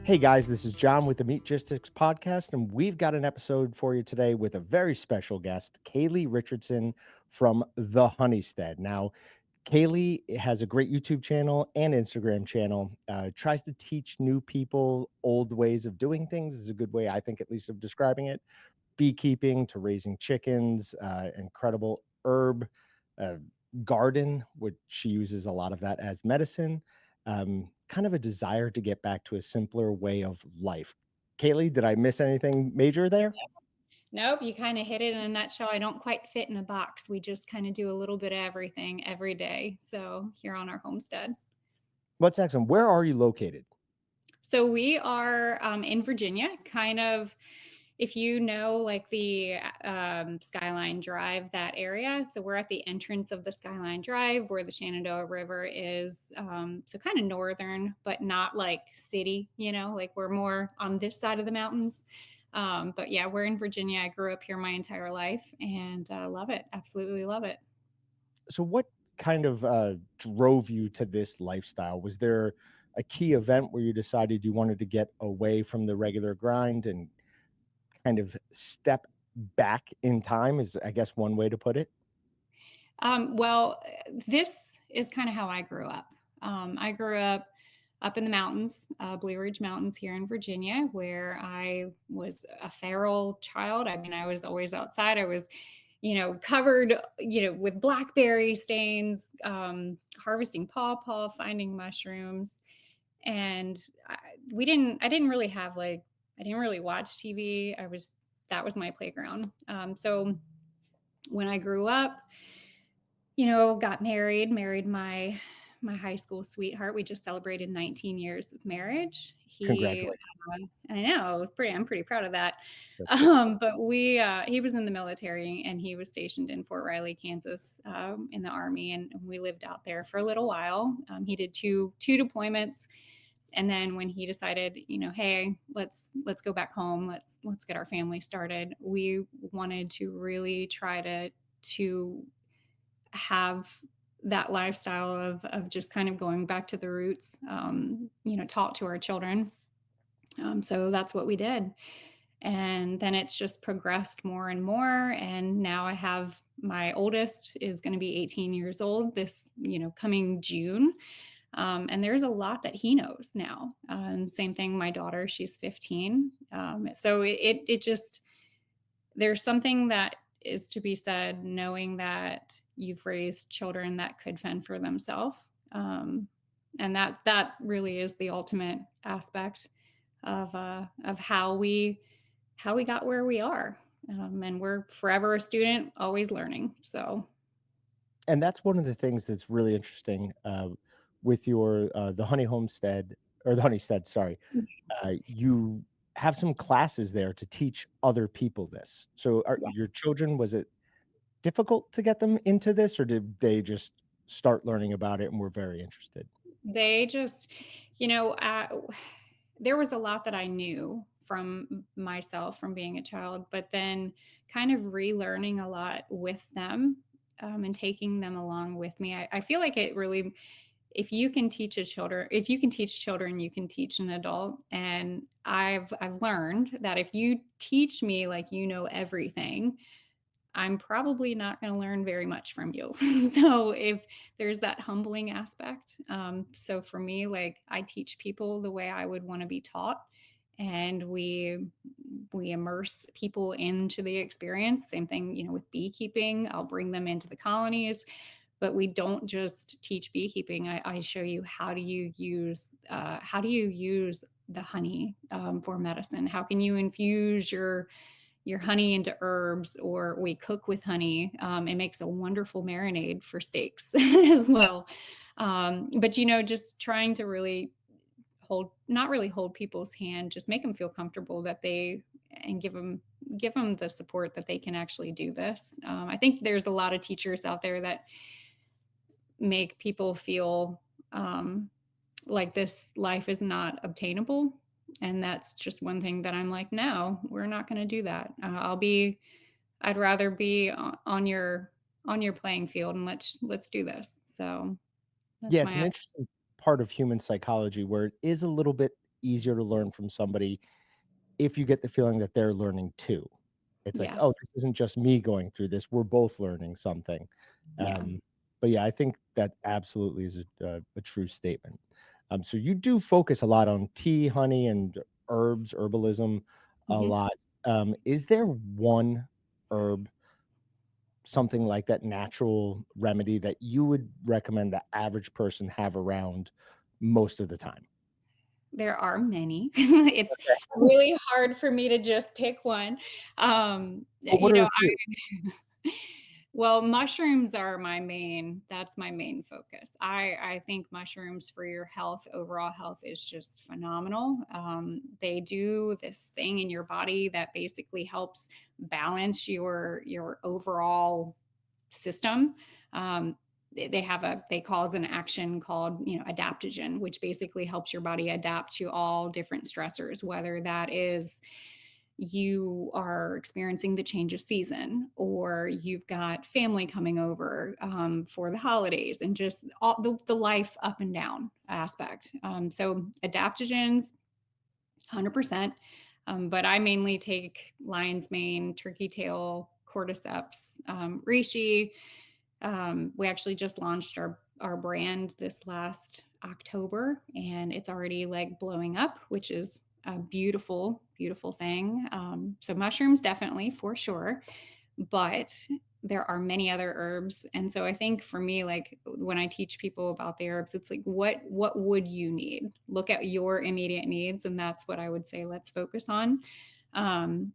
Hey guys, this is John with the Meatgistics podcast, and we've got an episode for you today with a very special guest, Kaylee Richardson from the Honeystead. Now, Kaylee has a great YouTube channel and Instagram channel. Tries to teach new people old ways of doing things. Is a good way, I think, at least, of describing it. Beekeeping to raising chickens, incredible herb uh, garden, which she uses a lot of that as medicine. Kind of a desire to get back to a simpler way of life. Kaylee, did I miss anything major there? Nope, you kind of hit it in a nutshell. I don't quite fit in a box. We just kind of do a little bit of everything every day. So here on our homestead. What's excellent? Where are you located? So we are in Virginia, kind of, if you know, like the Skyline Drive, that area. So we're at the entrance of the Skyline Drive where the Shenandoah River is. So kind of northern, but not like city, like we're more on this side of the mountains. But yeah, we're in Virginia. I grew up here my entire life and love it. Absolutely love it. So, what kind of drove you to this lifestyle? Was there a key event where you decided you wanted to get away from the regular grind and kind of step back in time? Is, I guess, one way to put it. Well, this is kind of how I grew up. I grew up in the mountains, Blue Ridge Mountains here in Virginia, where I was a feral child. I mean, I was always outside. I was, covered, with blackberry stains, harvesting pawpaw, finding mushrooms. And I didn't really have I didn't really watch TV. That was my playground. So when I grew up, got married my high school sweetheart. We just celebrated 19 years of marriage. Congratulations. I know, I'm pretty proud of that. That's great. But he was in the military and he was stationed in Fort Riley, Kansas, in the Army, and we lived out there for a little while. He did two deployments, and then when he decided, hey, let's go back home, let's get our family started. We wanted to really try to have that lifestyle of just kind of going back to the roots, taught to our children. So that's what we did. And then it's just progressed more and more. And now I have my oldest is going to be 18 years old this, coming June. And there's a lot that he knows now. And same thing, my daughter, she's 15. So it just, there's something that is to be said knowing that you've raised children that could fend for themselves. And that really is the ultimate aspect of how we got where we are. And we're forever a student, always learning. So And that's one of the things that's really interesting with your the Honey Homestead or the Honeystead. Sorry, you have some classes there to teach other people this. So, are your yes, children? Was it difficult to get them into this, or did they just start learning about it and were very interested? they just, you know, uh, there was a lot that I knew from myself from being a child, but then kind of relearning a lot with them, and taking them along with me. I feel like it really, if you can teach children, you can teach an adult. And I've learned that if you teach me like you know everything, I'm probably not going to learn very much from you. So if there's that humbling aspect, so for me, like I teach people the way I would want to be taught, and we immerse people into the experience. Same thing, with beekeeping. I'll bring them into the colonies, but we don't just teach beekeeping. I show you how do you use the honey, for medicine. How can you infuse your honey into herbs, or we cook with honey. It makes a wonderful marinade for steaks as well. But just trying to really not really hold people's hand, just make them feel comfortable that they and give them the support that they can actually do this. I think there's a lot of teachers out there that make people feel like this life is not obtainable. And that's just one thing that I'm like, no, we're not going to do that. I'd rather be on your playing field, and let's do this. So that's Yeah, my it's an attitude. interesting part of human psychology where it is a little bit easier to learn from somebody if you get the feeling that they're learning too. It's like, Yeah. "Oh, this isn't just me going through this, we're both learning something." Yeah. Um, but yeah, I think that absolutely is a true statement. So you do focus a lot on tea, honey, and herbs, herbalism a Mhm. lot. Is there one herb, something like that natural remedy that you would recommend the average person have around most of the time? There are many. It's really hard for me to just pick one. But what are a few? Well, mushrooms are that's my main focus. I think mushrooms for your health, overall health is just phenomenal. They do this thing in your body that basically helps balance your overall system. They cause an action called, adaptogen, which basically helps your body adapt to all different stressors, whether that is you are experiencing the change of season, or you've got family coming over for the holidays, and just all the life up and down aspect. So adaptogens, 100%. But I mainly take lion's mane, turkey tail, cordyceps, reishi. We actually just launched our brand this last October, and it's already like blowing up, which is a beautiful, beautiful thing. So mushrooms, definitely for sure, but there are many other herbs. And so I think for me, like when I teach people about the herbs, it's like what would you need? Look at your immediate needs, and that's what I would say let's focus on. Um,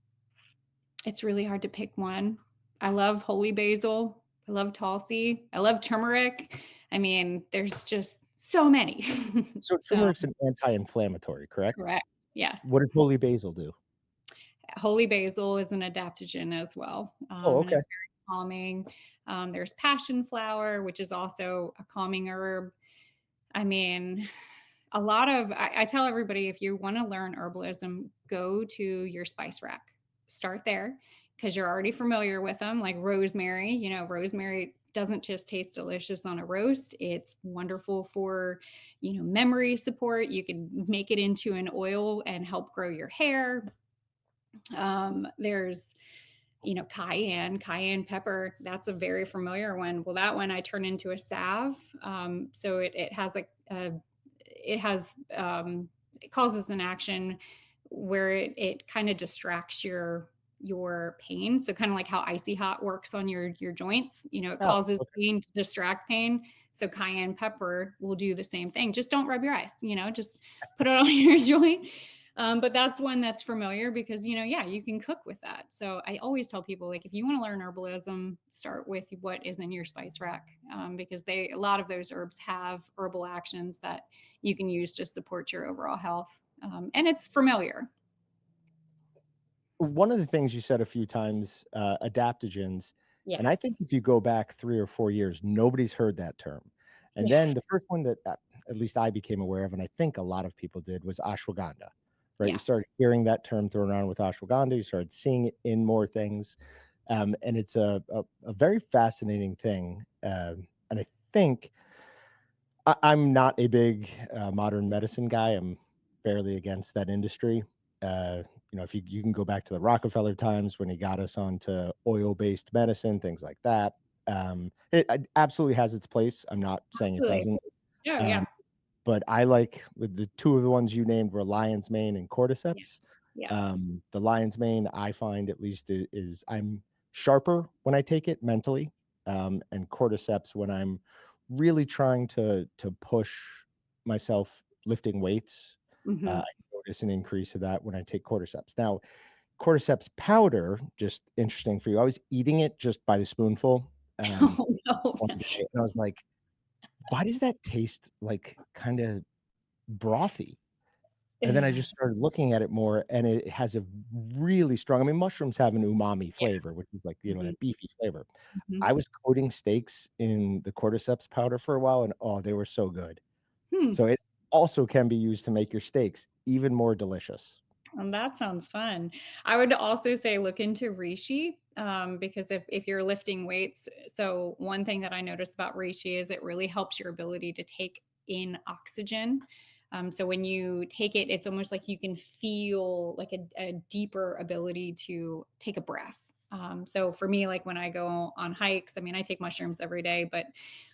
it's really hard to pick one. I love holy basil. I love tulsi. I love turmeric. I mean, there's just so many. So So, turmeric's an anti-inflammatory, correct? correct. Yes. What does holy basil do? Holy basil is an adaptogen as well, Oh, and okay. it's very calming. There's passion flower, which is also a calming herb. I mean, I tell everybody, if you want to learn herbalism, go to your spice rack. Start there because you're already familiar with them, like rosemary. Rosemary doesn't just taste delicious on a roast. It's wonderful for, memory support. You can make it into an oil and help grow your hair. There's cayenne pepper. That's a very familiar one. Well, that one I turn into a salve. So it has it has it causes an action where it kind of distracts your pain. So kind of like how icy hot works on your joints. It Oh, causes okay. pain to distract pain. So cayenne pepper will do the same thing. Just don't rub your eyes. Just put it on your joint. But that's one that's familiar because, yeah, you can cook with that. So I always tell people, like, if you want to learn herbalism, start with what is in your spice rack, because a lot of those herbs have herbal actions that you can use to support your overall health. And it's familiar. One of the things you said a few times, adaptogens, and I Yes. think if you go back 3 or 4 years, nobody's heard that term. And Yeah. then the first one that, at least I became aware of, and I think a lot of people did, was ashwagandha, right? You Yeah. started hearing that term thrown around with ashwagandha, you started seeing it in more things, and it's a very fascinating thing, and I think I'm not a big, modern medicine guy. I'm fairly against that industry. If you can go back to the Rockefeller times when he got us onto oil-based medicine, things like that. It absolutely has its place. I'm not saying it Absolutely. doesn't. Oh, Um, yeah. but I like with the 2 of the ones you named were lion's mane and Yeah. cordyceps. Yes. The lion's mane, I find at least is I'm sharper when I take it mentally, and cordyceps when I'm really trying to push myself lifting weights. Hmm. I notice an increase of that when I take cordyceps. Now, cordyceps powder, just interesting for you. I was eating it just by the spoonful, Oh, no. one day, and I was like, "Why does that taste like kinda brothy?" And then I Yeah. just started looking at it more, and it has a really strong, I mean, mushrooms have an umami flavor, which is like, Mhm. that beefy flavor. Mhm. I was coating steaks in the cordyceps powder for a while, and, oh, they were so good. Hmm. So it also can be used to make your steaks even more delicious. That sounds fun. I would also say look into reishi, because if you're lifting weights, so one thing that I noticed about reishi is it really helps your ability to take in oxygen. So when you take it, it's almost like you can feel like a deeper ability to take a breath. So for me, like when I go on hikes, I mean, I take mushrooms every day, but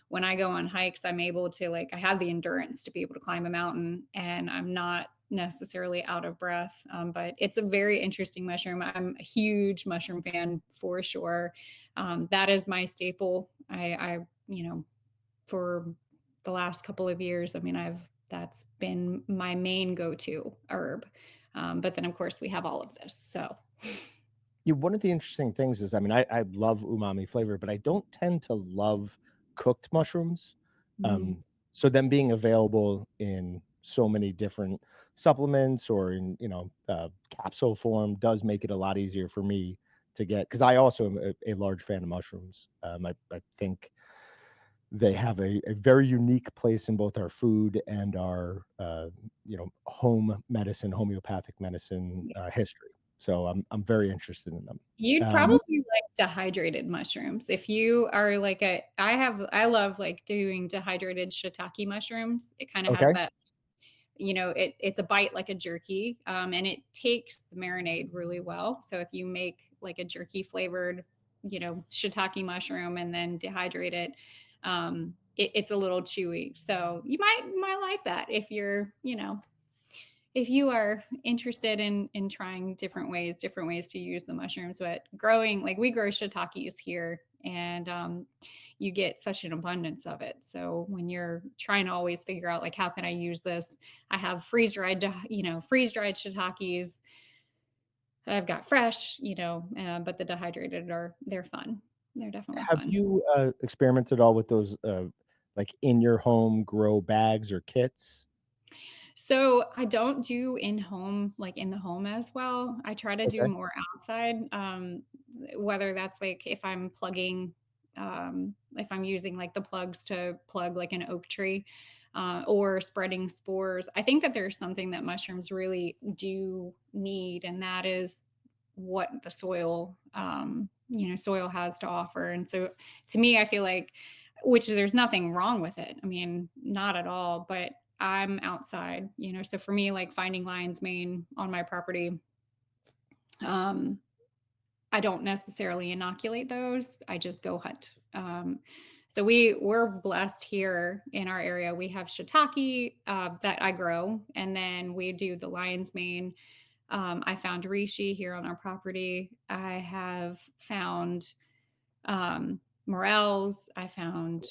when I go on hikes, I'm able to like, I have the endurance to be able to climb a mountain and I'm not necessarily out of breath. But it's a very interesting mushroom. I'm a huge mushroom fan for sure. That is my staple. For the last couple of years, I mean, that's been my main go-to herb. But then of course we have all of this. So Yeah, one of the interesting things is, I mean, I love umami flavor, but I don't tend to love cooked mushrooms. mm, Um, so them being available in so many different supplements or in, capsule form does make it a lot easier for me to get, because I also am a large fan of mushrooms. I think they have a very unique place in both our food and our, home medicine, homeopathic medicine, history. So I'm very interested in them. you'd Um, probably like dehydrated mushrooms. If you are like a I love like doing dehydrated shiitake mushrooms. It kind of has okay. that, it's a bite like a jerky, and it takes the marinade really well. So if you make like a jerky flavored, shiitake mushroom and then dehydrate it, it's a little chewy. So you might like that if if you are interested in trying different ways to use the mushrooms. But growing, like we grow shiitakes here, and you get such an abundance of it. So when you're trying to always figure out like how can I use this, I have freeze dried shiitakes. I've got fresh, but the dehydrated they're fun. They're definitely Have fun. you, experimented at all with those, like, in your home grow bags or kits? So I don't do in home, like in the home as well. I try to do Okay. more outside. Whether that's like if I'm using like the plugs to plug like an oak tree, or spreading spores. I think that there's something that mushrooms really do need, and that is what the soil has to offer. And so to me, I feel like, which there's nothing wrong with it. I mean, not at all, but I'm outside, so for me, like finding lion's mane on my property, um, I don't necessarily inoculate those. I just go hunt. So we're blessed here in our area. We have shiitake that I grow, and then we do the lion's mane. I found reishi here on our property. I have found morels. I found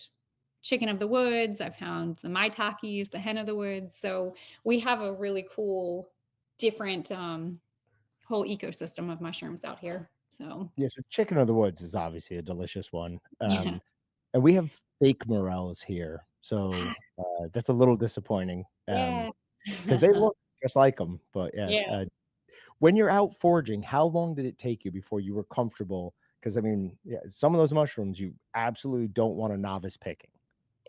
chicken of the woods. I found the maitakes, the hen of the woods. So we have a really cool, different whole ecosystem of mushrooms out here. So Yeah, so chicken of the woods is obviously a delicious one, yeah, and we have fake morels here, so, that's a little disappointing, yeah, because they look just like them. But yeah, yeah. when you're out foraging, how long did it take you before you were comfortable? Because I mean, yeah, some of those mushrooms you absolutely don't want a novice picking.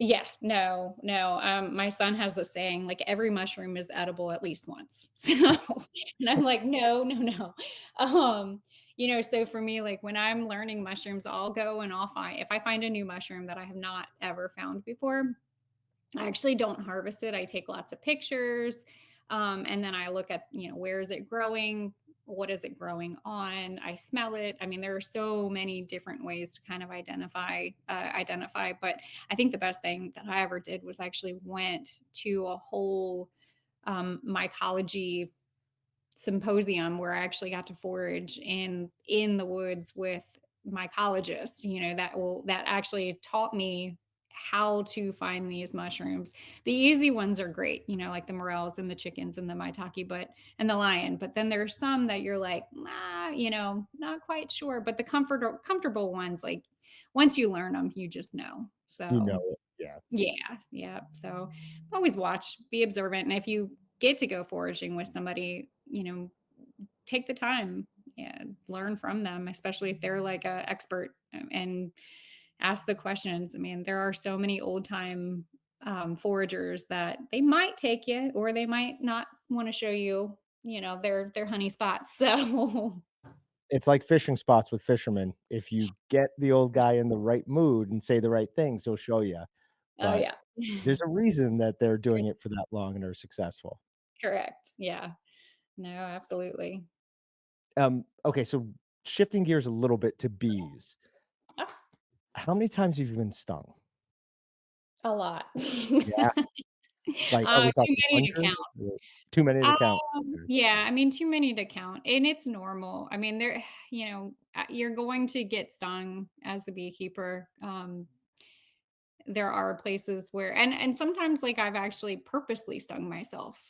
Yeah, no, no. My son has the saying, like every mushroom is edible at least once. So, and I'm like, no, no, no. So for me, like when I'm learning mushrooms, I'll go and I'll find if I find a new mushroom that I have not ever found before, I actually don't harvest it. I take lots of pictures, and then I look at, where is it growing? What is it growing on? I smell it. I mean, there are so many different ways to kind of identify. But I think the best thing that I ever did was actually went to a whole mycology symposium where I actually got to forage in the woods with mycologists, that actually taught me how to find these mushrooms. The easy ones are great, like the morels and the chickens and the maitake, and the lion. But then there's some that you're like, nah, not quite sure. But the comfortable ones, like once you learn them, you just know. You know So it, yeah. yeah, yeah. So always watch, be observant. And if you get to go foraging with somebody, take the time and learn from them, especially if they're like a expert, and ask the questions. I mean, there are so many old time foragers that they might take you or they might not want to show you, their honey spots. So It's like fishing spots with fishermen. If you get the old guy in the right mood and say the right things, he'll show you. oh But yeah. there's a reason that they're doing There's it for that long and are successful. correct, yeah. No, absolutely. Okay, so shifting gears a little bit to bees. Ah, How many times have you been stung? a lot. Yeah, like, are we Too talking many to hundreds count. or too many to count? Yeah, I mean, too many to count, and it's normal. I mean, you're going to get stung as a beekeeper. There are places where and sometimes, like, I've actually purposely stung myself,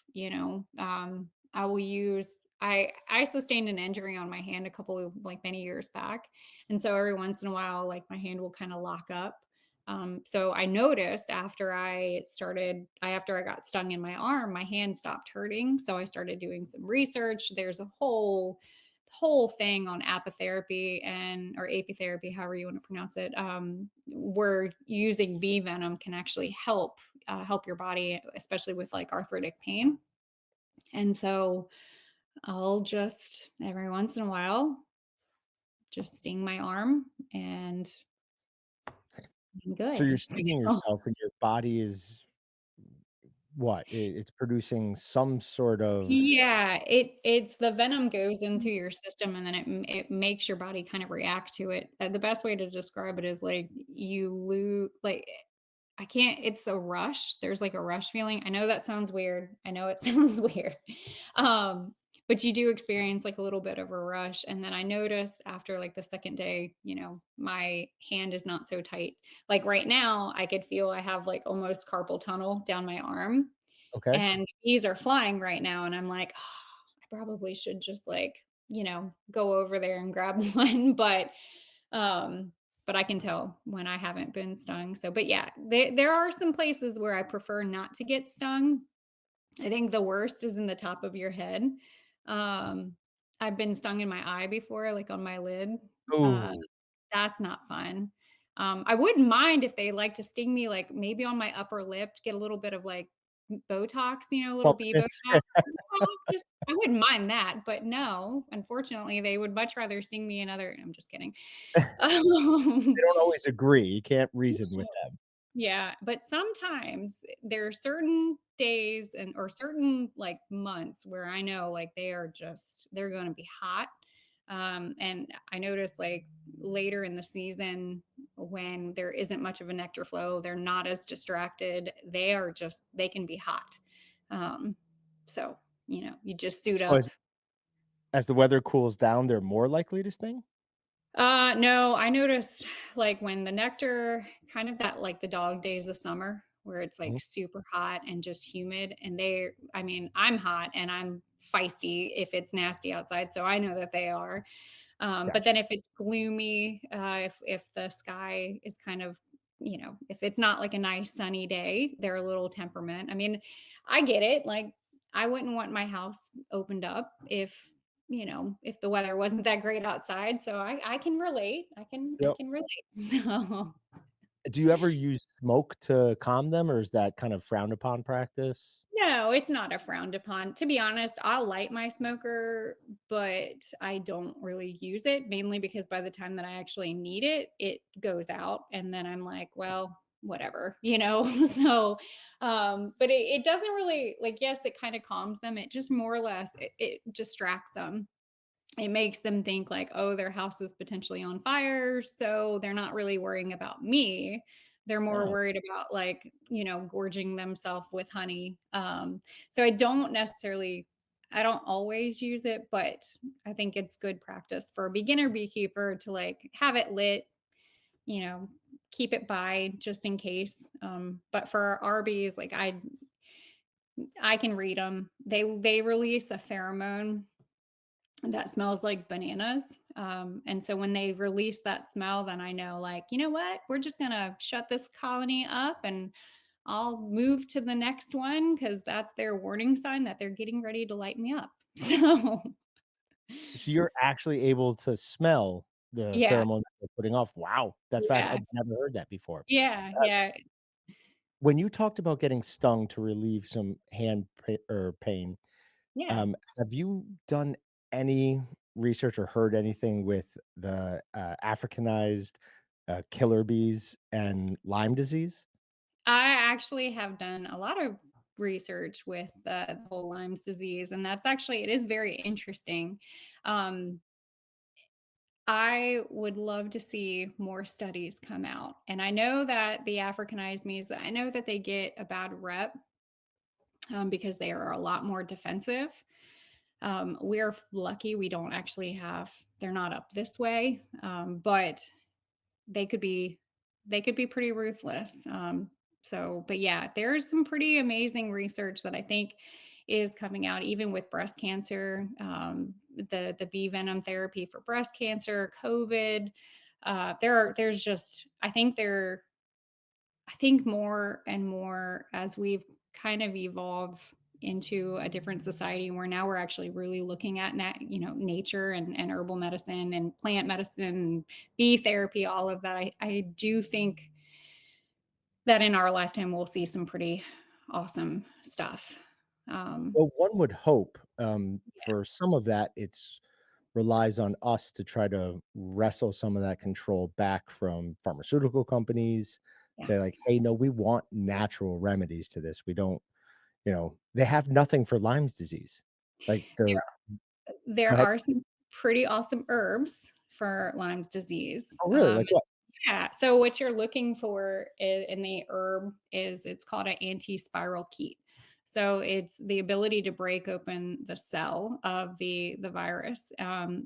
I will use I sustained an injury on my hand a couple of like, many years back, and so every once in a while, like, my hand will kinda lock up. So I noticed after I got stung in my arm, my hand stopped hurting, so I started doing some research. There's a whole thing on apitherapy and or apitherapy, however you want to pronounce it, where using bee venom can actually help your body, especially with like arthritic pain. And so I'll just every once in a while just sting my arm and I'm So you're good. stinging So yourself and your body is what? It's producing some sort of yeah, it's the venom goes into your system and then it makes your body kind of react to it. The best way to describe it is like you lose like I can't it's a rush. There's like a rush feeling. I know that sounds weird. I know it sounds weird. Um, but you do experience like a little bit of a rush. And then I noticed after like the second day, my hand is not so tight. Like right now, I could feel I have like almost carpal tunnel down my arm okay. and bees are flying right now, and I'm like, "Oh, I probably should just, like, go over there and grab one," um, but I can tell when I haven't been stung, so but yeah, there are some places where I prefer not to get stung. I think the worst is in the top of your head. Um, I've been stung in my eye before, like, on my lid. Uh, Ooh, that's not fun. I wouldn't mind if they like to sting me, like, maybe on my upper lip to get a little bit of, like, Botox, little bee puffiness. Botox. Just I wouldn't mind that, but no, unfortunately, they would much rather sting me in other I'm just kidding. They Um don't always agree, you can't reason with them. Yeah, but sometimes there are certain days and or certain like months where I know like they're going to be hot. And I notice like later in the season when there isn't much of a nectar flow, they're not as distracted. They can be hot. Um, so, you just suit So up. as the weather cools down, they're more likely to sting? No, I noticed like when the nectar, kind of that like the dog days of summer where it's Mhm, like super hot and just humid. I mean, I'm hot and I'm feisty if it's nasty outside. So I know that they are. But gotcha. then if it's gloomy, if the sky is kind of, if it's not like a nice sunny day, they're a little temperament. I mean, I get it. Like, I wouldn't want my house opened up if the weather wasn't that great outside. So I can relate. I Yep. can relate. So Do you ever use smoke to calm them, or is that kind of frowned upon practice? no, it's not a frowned upon. To be honest, I'll light my smoker, but I don't really use it mainly because by the time that I actually need it, it goes out and then I'm like, well, whatever. So but it doesn't really like yes, it kind of calms them. It just more or less it distracts them. It makes them think like, oh, their house is potentially on fire. So they're not really worrying about me. They're more Oh, worried about like, gorging themselves with honey. So I don't always use it, but I think it's good practice for a beginner beekeeper to like have it lit, you know, keep it by just in case. But for our bees, like I can read them. They release a pheromone that smells like bananas. And so when they release that smell, then I know, like, you know what? We're just going to shut this colony up and I'll move to the next one because that's their warning sign that they're getting ready to light me up. So, so you're actually able to smell the yeah, pheromone that they're putting off. Wow, that's fast. yeah, I've never heard that before. yeah, Uh, yeah, when you talked about getting stung to relieve some pain, yeah. have you done any research or heard anything with the, Africanized, killer bees and Lyme disease? I actually have done a lot of research with the whole Lyme's disease, and that's actually it is very interesting. Um, I would love to see more studies come out, and I know that the Africanized meats, I know that they get a bad rep because they are a lot more defensive. We're lucky we don't actually have, they're not up this way, but they could be they could be pretty ruthless. But yeah, there's some pretty amazing research that I think is coming out, even with breast cancer, the bee venom therapy for breast cancer, COVID. There's just I think more and more as we've kind of evolved into a different society where now we're actually really looking at nature and herbal medicine and plant medicine and bee therapy, all of that. I do think that in our lifetime we'll see some pretty awesome stuff. Um, Well, one would hope, for some of that, it's relies on us to try to wrestle some of that control back from pharmaceutical companies, yeah, say like, "Hey, no, we want natural remedies to this. We don't." They have nothing for Lyme's disease. Like, they're Go there ahead. are some pretty awesome herbs for Lyme's disease. Oh, really? Like what? Yeah. So what you're looking for in the herb is it's called an anti-spiral keet. So it's the ability to break open the cell of the virus.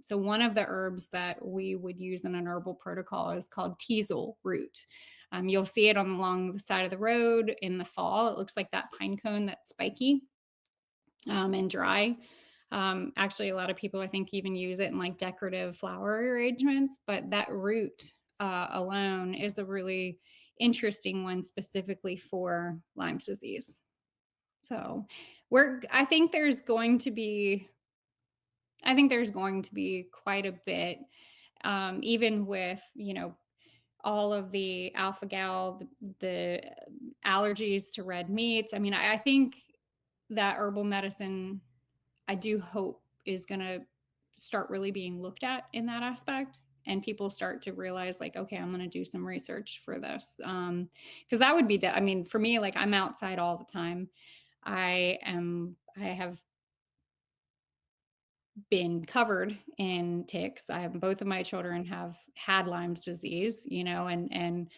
So one of the herbs that we would use in an herbal protocol is called teasel root. You'll see it along the side of the road in the fall. It looks like that pine cone that's spiky and dry. Actually, a lot of people I think even use it in like decorative flower arrangements, but that root alone is a really interesting one specifically for Lyme's disease. So, I think there's going to be, I think there's going to be quite a bit, even with all of the alpha gal, the allergies to red meats. I mean, I think that herbal medicine I do hope is gonna start really being looked at in that aspect, and people start to realize, like, "Okay, I'm gonna do some research for this." Because that would be I mean, for me, like, I'm outside all the time. I have been covered in ticks. I have both of my children have had Lyme's disease, and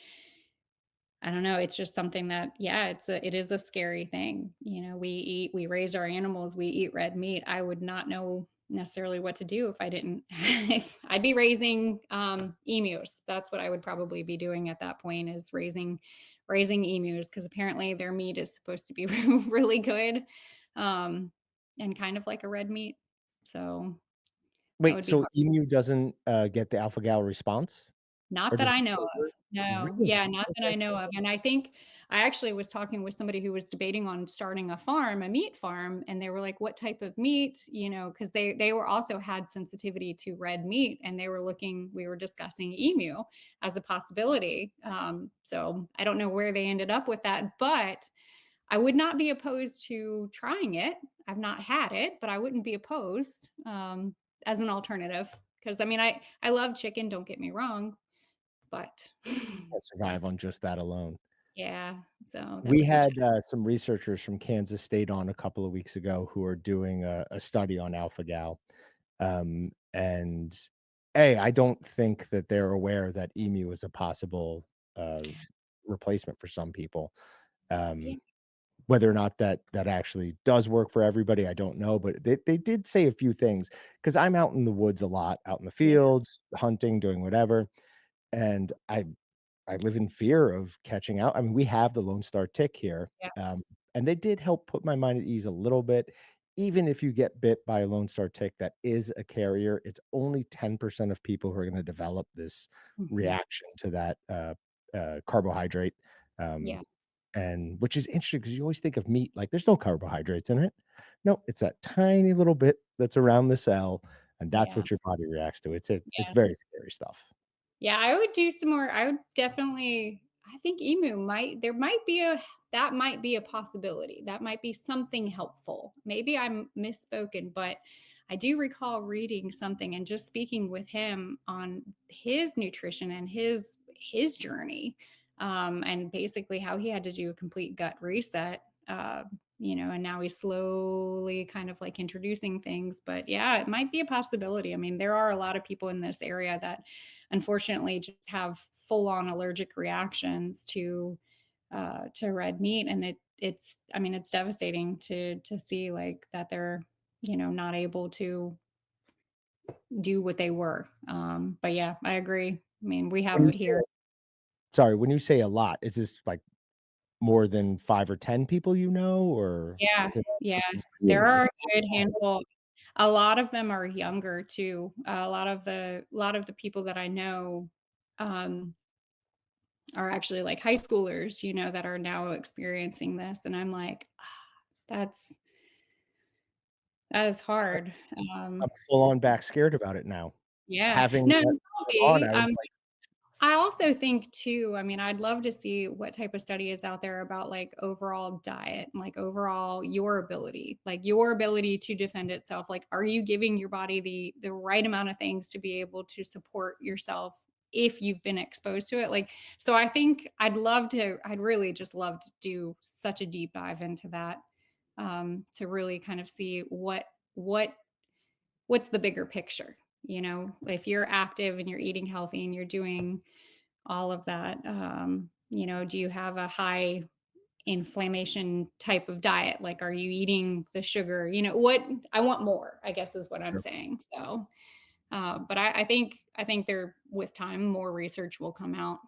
I don't know, it's just something that yeah, it is a scary thing. We raise our animals, we eat red meat. I would not know necessarily what to do if I didn't if I'd be raising emus. That's what I would probably be doing at that point is raising emus because apparently their meat is supposed to be really good. Um and kind of like a red meat. So that Wait, would be so hard. emu doesn't, get the alpha gal response? Not Or that does I it know say of. word? No. Really? Yeah, not that I Okay. know of, and I think I actually was talking with somebody who was debating on starting a farm, a meat farm, and they were like, "What type of meat?" Because they were also had sensitivity to red meat, and we were discussing emu as a possibility. So I don't know where they ended up with that, but I would not be opposed to trying it. I've not had it, but I wouldn't be opposed, as an alternative. Because I mean, I love chicken, don't get me wrong, but Can't survive on just that alone. yeah, so that We would be had, some researchers from Kansas State on a couple of weeks ago who are doing a study on alpha gal, and, A, I don't think that they're aware that emu is a possible, uh, replacement for some people. yeah, Um, Whether or not that actually does work for everybody, I don't know, but they did say a few things because 'cause I'm out in the woods a lot, out in the yeah, fields, hunting, doing whatever, and I live in fear of catching out. I mean, we have the Lone Star tick here, yeah, and they did help put my mind at ease a little bit. Even if you get bit by a Lone Star tick that is a carrier, it's only 10% of people who are gonna develop this mhm, reaction to that, carbohydrate, yeah, um, and which is interesting because you always think of meat like there's no carbohydrates in it. No, it's that tiny little bit that's around the cell, and that's yeah, what your body reacts to. It's yeah. very scary stuff. Yeah, I would do some more I would definitely I think emu might there might be a that might be a possibility. That might be something helpful. Maybe I'm misspoken, but I do recall reading something and just speaking with him on his nutrition and his journey. and basically how he had to do a complete gut reset. And now he's slowly kind of like introducing things. But yeah, it might be a possibility. I mean, there are a lot of people in this area that unfortunately just have full on allergic reactions to red meat, and it's I mean it's devastating to see like that they're not able to do what they were. But yeah, I agree. I mean, we When have you it say here. sorry, when you say a lot, is this, like, more than 5 or 10 people you know, or Yeah, 'cause yeah. There really, are a it's good handful. A lot of them are younger too. A lot of the people that I know, um, are actually like high schoolers, that are now experiencing this, and I'm like, that's that is hard. I'm full on back scared about it now. Yeah. Having No, that don't on, be. I was like, I also think too, I mean, I'd love to see what type of study is out there about like overall diet and like overall your ability to defend itself. Like, are you giving your body the right amount of things to be able to support yourself if you've been exposed to it? Like, so I think I'd really just love to do such a deep dive into that, to really kind of see what what's the bigger picture. If you're active and you're eating healthy and you're doing all of that. Do you have a high inflammation type of diet? Like, are you eating the sugar? What I want more, I guess, is what I'm sure. saying. So, but I think there with time, more research will come out.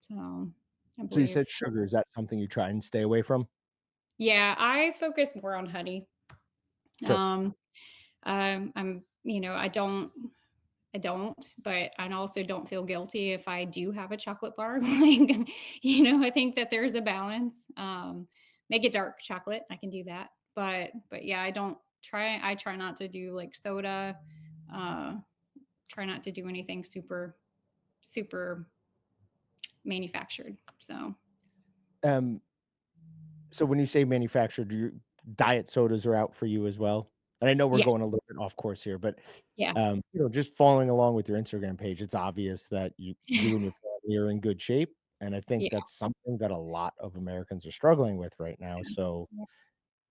So, I So you believe. said sugar, is that something you try and stay away from? Yeah, I focus more on honey. Sure. Um, I don't, but I also don't feel guilty if I do have a chocolate bar. Like, I think that there's a balance. Make it dark chocolate. I can do that. But yeah, I try not to do like soda. Uh, try not to do anything super, super manufactured. So Um, so when you say manufactured, do you diet sodas are out for you as well? And I know we're yeah, going a little bit off course here, but, yeah, just following along with your Instagram page, it's obvious that you and your family are in good shape, and I think yeah, that's something that a lot of Americans are struggling with right now, so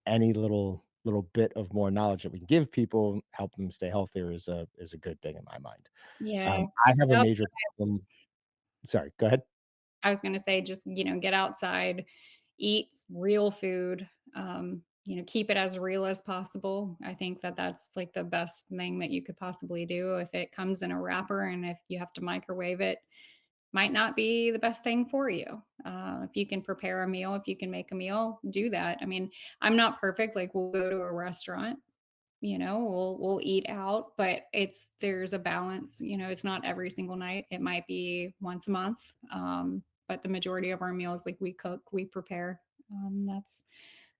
any little bit of more knowledge that we can give people, help them stay healthier is a good thing in my mind. yeah. I have a Yeah. major problem. Sorry, go ahead. I was gonna say just, get outside, eat real food, keep it as real as possible. I think that that's like the best thing that you could possibly do. If it comes in a wrapper and if you have to microwave it, might not be the best thing for you. If you can prepare a meal, if you can make a meal, do that. I mean, I'm not perfect. Like we'll go to a restaurant, we'll eat out, but there's a balance. It's not every single night. It might be once a month. But the majority of our meals, like we cook, we prepare.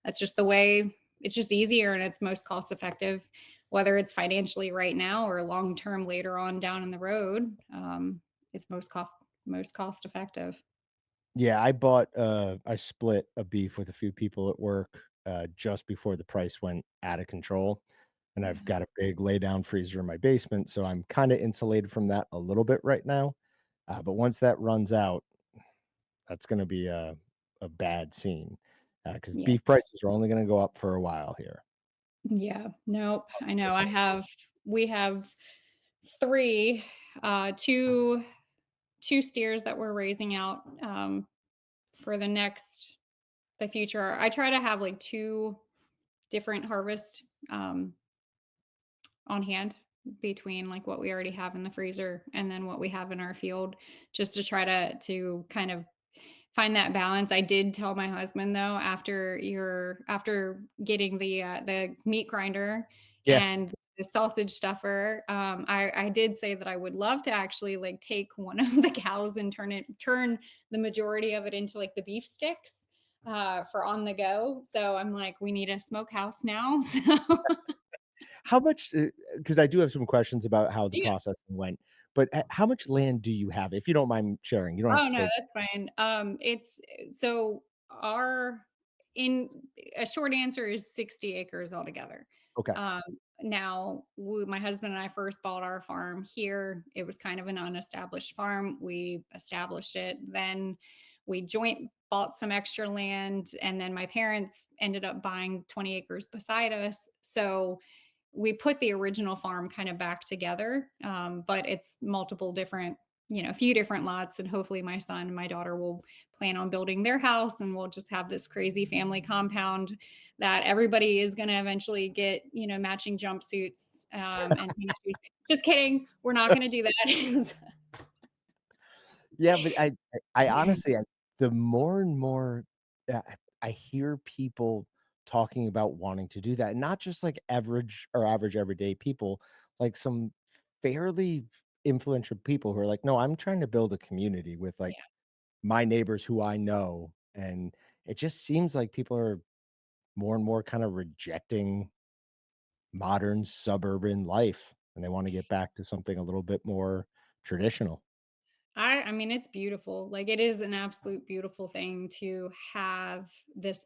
That's just the way. It's just easier and it's most cost effective, whether it's financially right now or long term later on down in the road. It's most cost effective. Yeah, I split a beef with a few people at work, just before the price went out of control, and I've Yeah. got a big lay down freezer in my basement, so I'm kinda insulated from that a little bit right now, but once that runs out, that's gonna be a bad scene, because Yeah. beef prices are only gonna go up for a while here. Yeah. Nope. I know. We have three, two steers that we're raising out, for the future. I try to have like two different harvest, on hand between like what we already have in the freezer and then what we have in our field, just to try to kind of find that balance. I did tell my husband though, after getting the meat grinder Yeah. and the sausage stuffer, I did say that I would love to actually like take one of the cows and turn the majority of it into like the beef sticks, for on the go. So I'm like, we need a smokehouse now. So How much, because I do have some questions about how the yeah. processing went, but how much land do you have? If you don't mind sharing, you don't have Oh, to no, say. that's fine. It's so our in a short answer is 60 acres altogether. Okay. Um, Now, my husband and I first bought our farm here. It was kind of an unestablished farm. We established it. Then we joint bought some extra land, and then my parents ended up buying 20 acres beside us. So we put the original farm kind of back together, but it's multiple different, a few different lots. And hopefully, my son and my daughter will plan on building their house, and we'll just have this crazy family compound that everybody is going to eventually get, matching jumpsuits and tennis shoes. Just kidding. We're not going to do that. Yeah, but I honestly, the more and more, I hear people talking about wanting to do that, not just like average everyday people, like some fairly influential people who are like, "No, I'm trying to build a community with, like, Yeah. my neighbors who I know," and it just seems like people are more and more kinda rejecting modern suburban life, and they wanna get back to something a little bit more traditional. I mean, it's beautiful. Like, it is an absolute beautiful thing to have this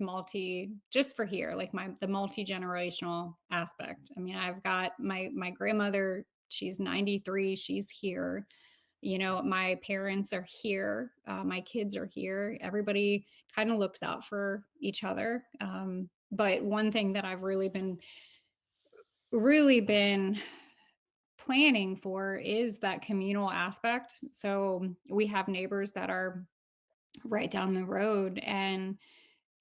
just for here, like the multi-generational aspect. I mean, I've got my grandmother, she's 93, she's here. My parents are here, my kids are here. Everybody kind of looks out for each other. But one thing that I've really been planning for is that communal aspect. So we have neighbors that are right down the road, and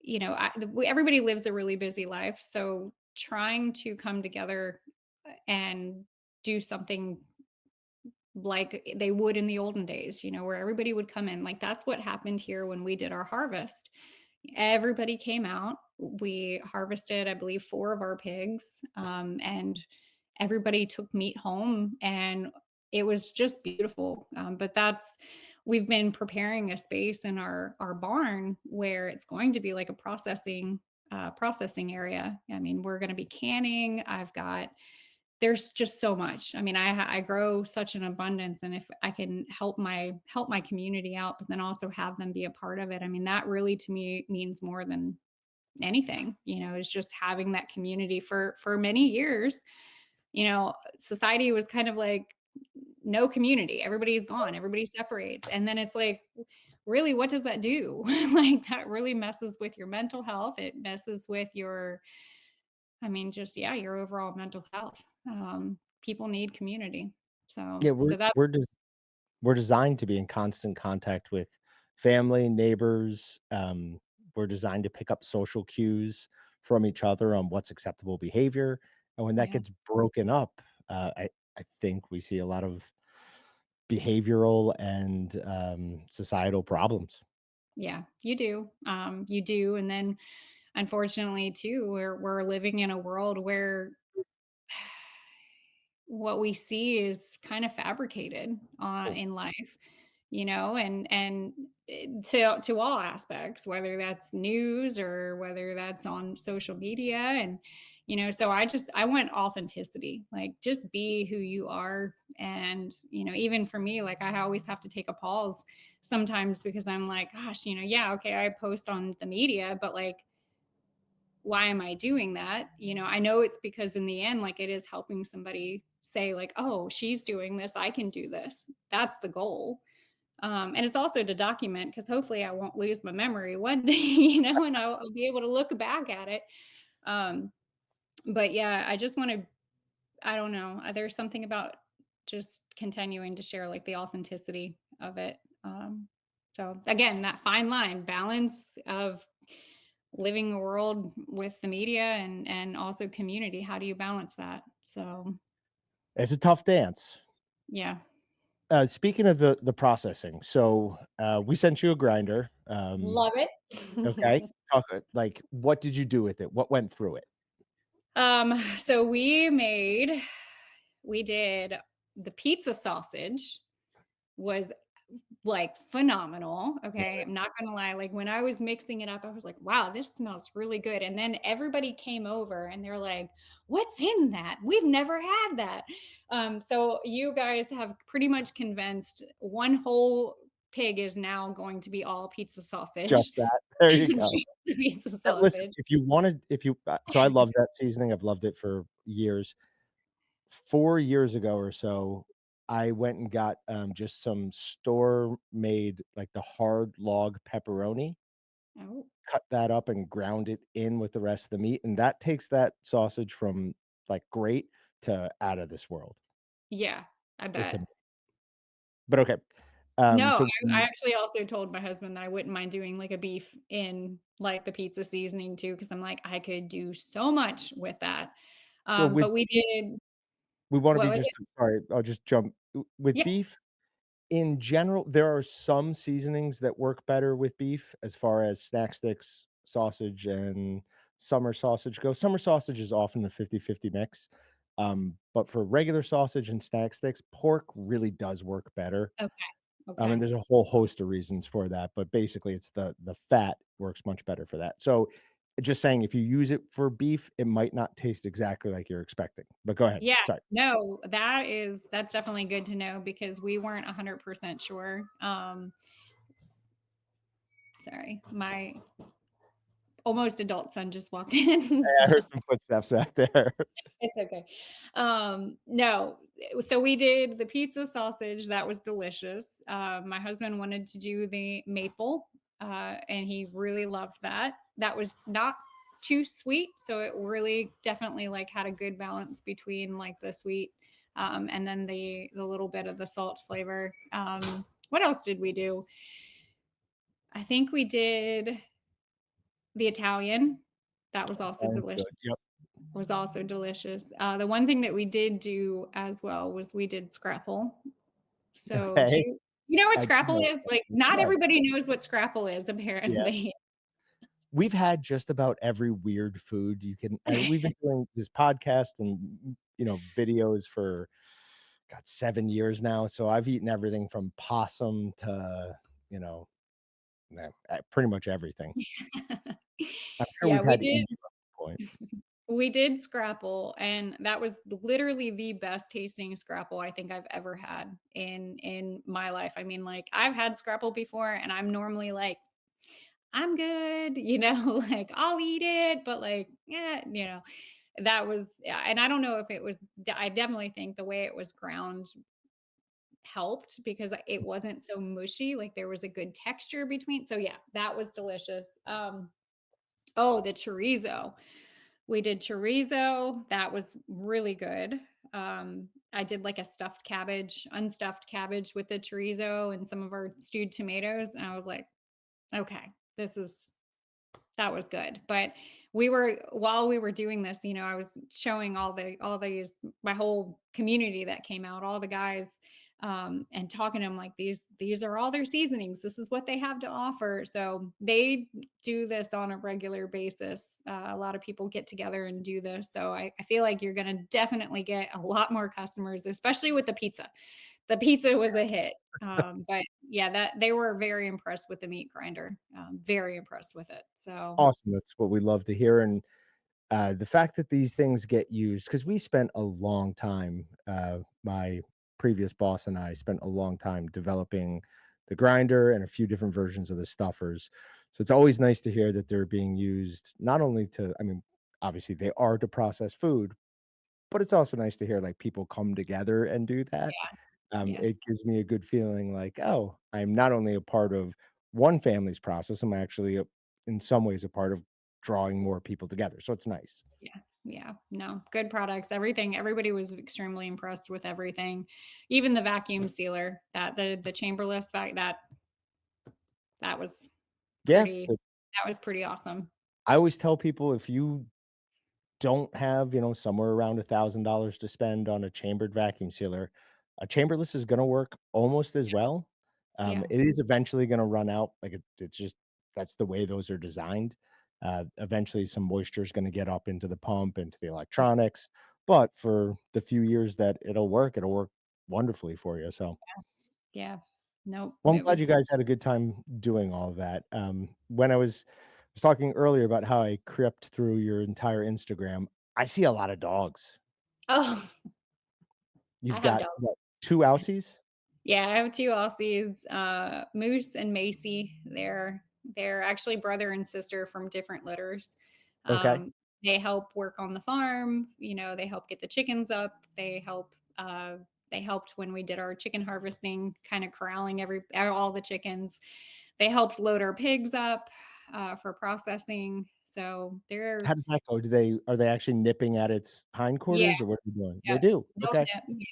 everybody lives a really busy life. So trying to come together and do something like they would in the olden days, where everybody would come in. Like, that's what happened here when we did our harvest. Everybody came out. We harvested, I believe, 4 of our pigs, and everybody took meat home, and it was just beautiful. But we've been preparing a space in our barn where it's going to be like a processing area. I mean, we're going to be canning. There's just so much. I mean, I grow such an abundance, and if I can help my community out, but then also have them be a part of it, I mean, that really to me means more than anything. Is just having that community for many years. Society was kind of like no community. Everybody's gone, everybody separates. And then it's like, really, what does that do? Like, that really messes with your mental health. It messes with I mean, just, yeah, your overall mental health. People need community. So Yeah, so that's we're designed to be in constant contact with family, neighbors, we're designed to pick up social cues from each other on what's acceptable behavior, and when that yeah, gets broken up, I think we see a lot of behavioral and, societal problems. yeah, you do. You do. And then unfortunately too, we're living in a world where what we see is kind of fabricated in life, and to all aspects, whether that's news or whether that's on social media. And so I want authenticity, like, just be who you are. And even for me, like, I always have to take a pause sometimes, because I'm like, gosh, yeah, okay, I post on the media, but like, why am I doing that? I know it's because in the end, like, it is helping somebody say, like, oh, she's doing this, I can do this. That's the goal. And it's also to document, because hopefully I won't lose my memory one day, and I'll be able to look back at it. Um, but yeah, I just want to, I don't know. There's something about just continuing to share, like, the authenticity of it. So again, that fine line balance of living a world with the media and also community. How do you balance that? So It's a tough dance. yeah, Speaking of the processing, so, we sent you a grinder, love okay? it. Like, what did you do with it? What went through it? So we did the pizza sausage was like phenomenal. Okay. I'm not gonna lie. Like, when I was mixing it up, I was like, wow, this smells really good. And then everybody came over and they're like, what's in that? We've never had that. So you guys have pretty much convinced one whole pig is now going to be all pizza sausage. Just that. There you go. Just the pizza Listen, sausage. if you so I love that seasoning, I've loved it for years. 4 years ago or so, I went and got, just some store-made, like, the hard log pepperoni, Oh, cut that up and ground it in with the rest of the meat, and that takes that sausage from, like, great to out of this world. yeah, I It's a bet. but okay. No, So I actually also told my husband that I wouldn't mind doing, like, a beef in, like, the pizza seasoning too, because 'cause I'm like, "I could do so much with that." so with But we beef, did we wanna what be was just it? sorry, I'll just jump with Yeah, beef. In general, there are some seasonings that work better with beef as far as snack sticks, sausage, and summer sausage go. Summer sausage is often a 50-50 mix, but for regular sausage and snack sticks, pork really does work better, okay, and okay. there's a whole host of reasons for that, but basically, it's the fat works much better for that. So, just saying if you use it for beef, it might not taste exactly like you're expecting, but go ahead. Yeah, Sorry. no, that's definitely good to know because we weren't 100% sure. Sorry, my almost adult son just walked in, I so heard some footsteps back there. it's okay. No, so we did the pizza sausage, that was delicious. My husband wanted to do the maple, and he really loved that. That was not too sweet, so it really definitely, like, had a good balance between, like, the sweet, and then the little bit of the salt flavor. What else did we do? I think we did the Italian. That was also Sounds delicious. good. Yep. Was also delicious. The one thing that we did do as well was we did scrapple. So do Okay. you know what I do scrapple know is? Like, exactly. not Yeah, everybody knows what scrapple is yeah. apparently. We've had just about every weird food you can and we've been doing this podcast and, videos for, God, 7 years now, so I've eaten everything from possum to, you know, pretty much everything. I'm sure Yeah, we've had emu at one point. we did scrapple, and that was literally the best tasting scrapple I think I've ever had in my life. I mean, like, I've had scrapple before, and I'm normally like, "I'm good," like, "I'll eat it," but, like, yeah, that was, yeah, and I don't know if it was I definitely think the way it was ground helped because it wasn't so mushy, like, there was a good texture between, so yeah, that was delicious. Oh, the chorizo. We did chorizo, that was really good. I did, like, a stuffed cabbage, unstuffed cabbage with the chorizo and some of our stewed tomatoes, and I was like, "Okay, this is that was good." But while we were doing this, I was showing all these my whole community that came out, all the guys, and talking to them like these are all their seasonings. This is what they have to offer. So they do this on a regular basis. A lot of people get together and do this. So I feel like you're going to definitely get a lot more customers, especially with the pizza. The pizza was a hit. But yeah, that they were very impressed with the meat grinder. Very impressed with it. So Awesome, that's what we love to hear, and, the fact that these things get used because we spent a long time, my previous boss and I spent a long time developing the grinder and a few different versions of the stuffers. So it's always nice to hear that they're being used not only to I mean, obviously they are to process food, but it's also nice to hear, like, people come together and do that. yeah. It gives me a good feeling like, "Oh, I'm not only a part of one family's process, I'm actually in some ways a part of drawing more people together." So it's nice. Yeah. Yeah. No, good products. Everybody was extremely impressed with everything. Even the vacuum sealer, that the chamberless that was Yeah, pretty that was pretty awesome. I always tell people if you don't have, somewhere around $1,000 to spend on a chambered vacuum sealer, a chamberless is gonna work almost as well. Yeah. It is eventually gonna run out, like, it's just that's the way those are designed. Eventually, some moisture is gonna get up into the pump, into the Yeah. electronics, but for the few years that it'll work wonderfully for you, so Yeah. Nope. well, I'm It glad was you guys had a good time doing all of that. When I was talking earlier about how I crept through your entire Instagram, I see a lot of dogs. Oh, I You've have got, dogs. what, 2 Aussies? Yeah, I have 2 Aussies, Moose and Macy. They're actually brother and sister from different litters. Okay. Um, they help work on the farm, they help get the chickens up, they help, They helped when we did our chicken harvesting, kind of corralling all the chickens. They helped load our pigs up for processing. So they're How does that go? Do they Are they actually nipping at its yeah, hindquarters or what are they doing? yeah. They do, They'll okay. nip,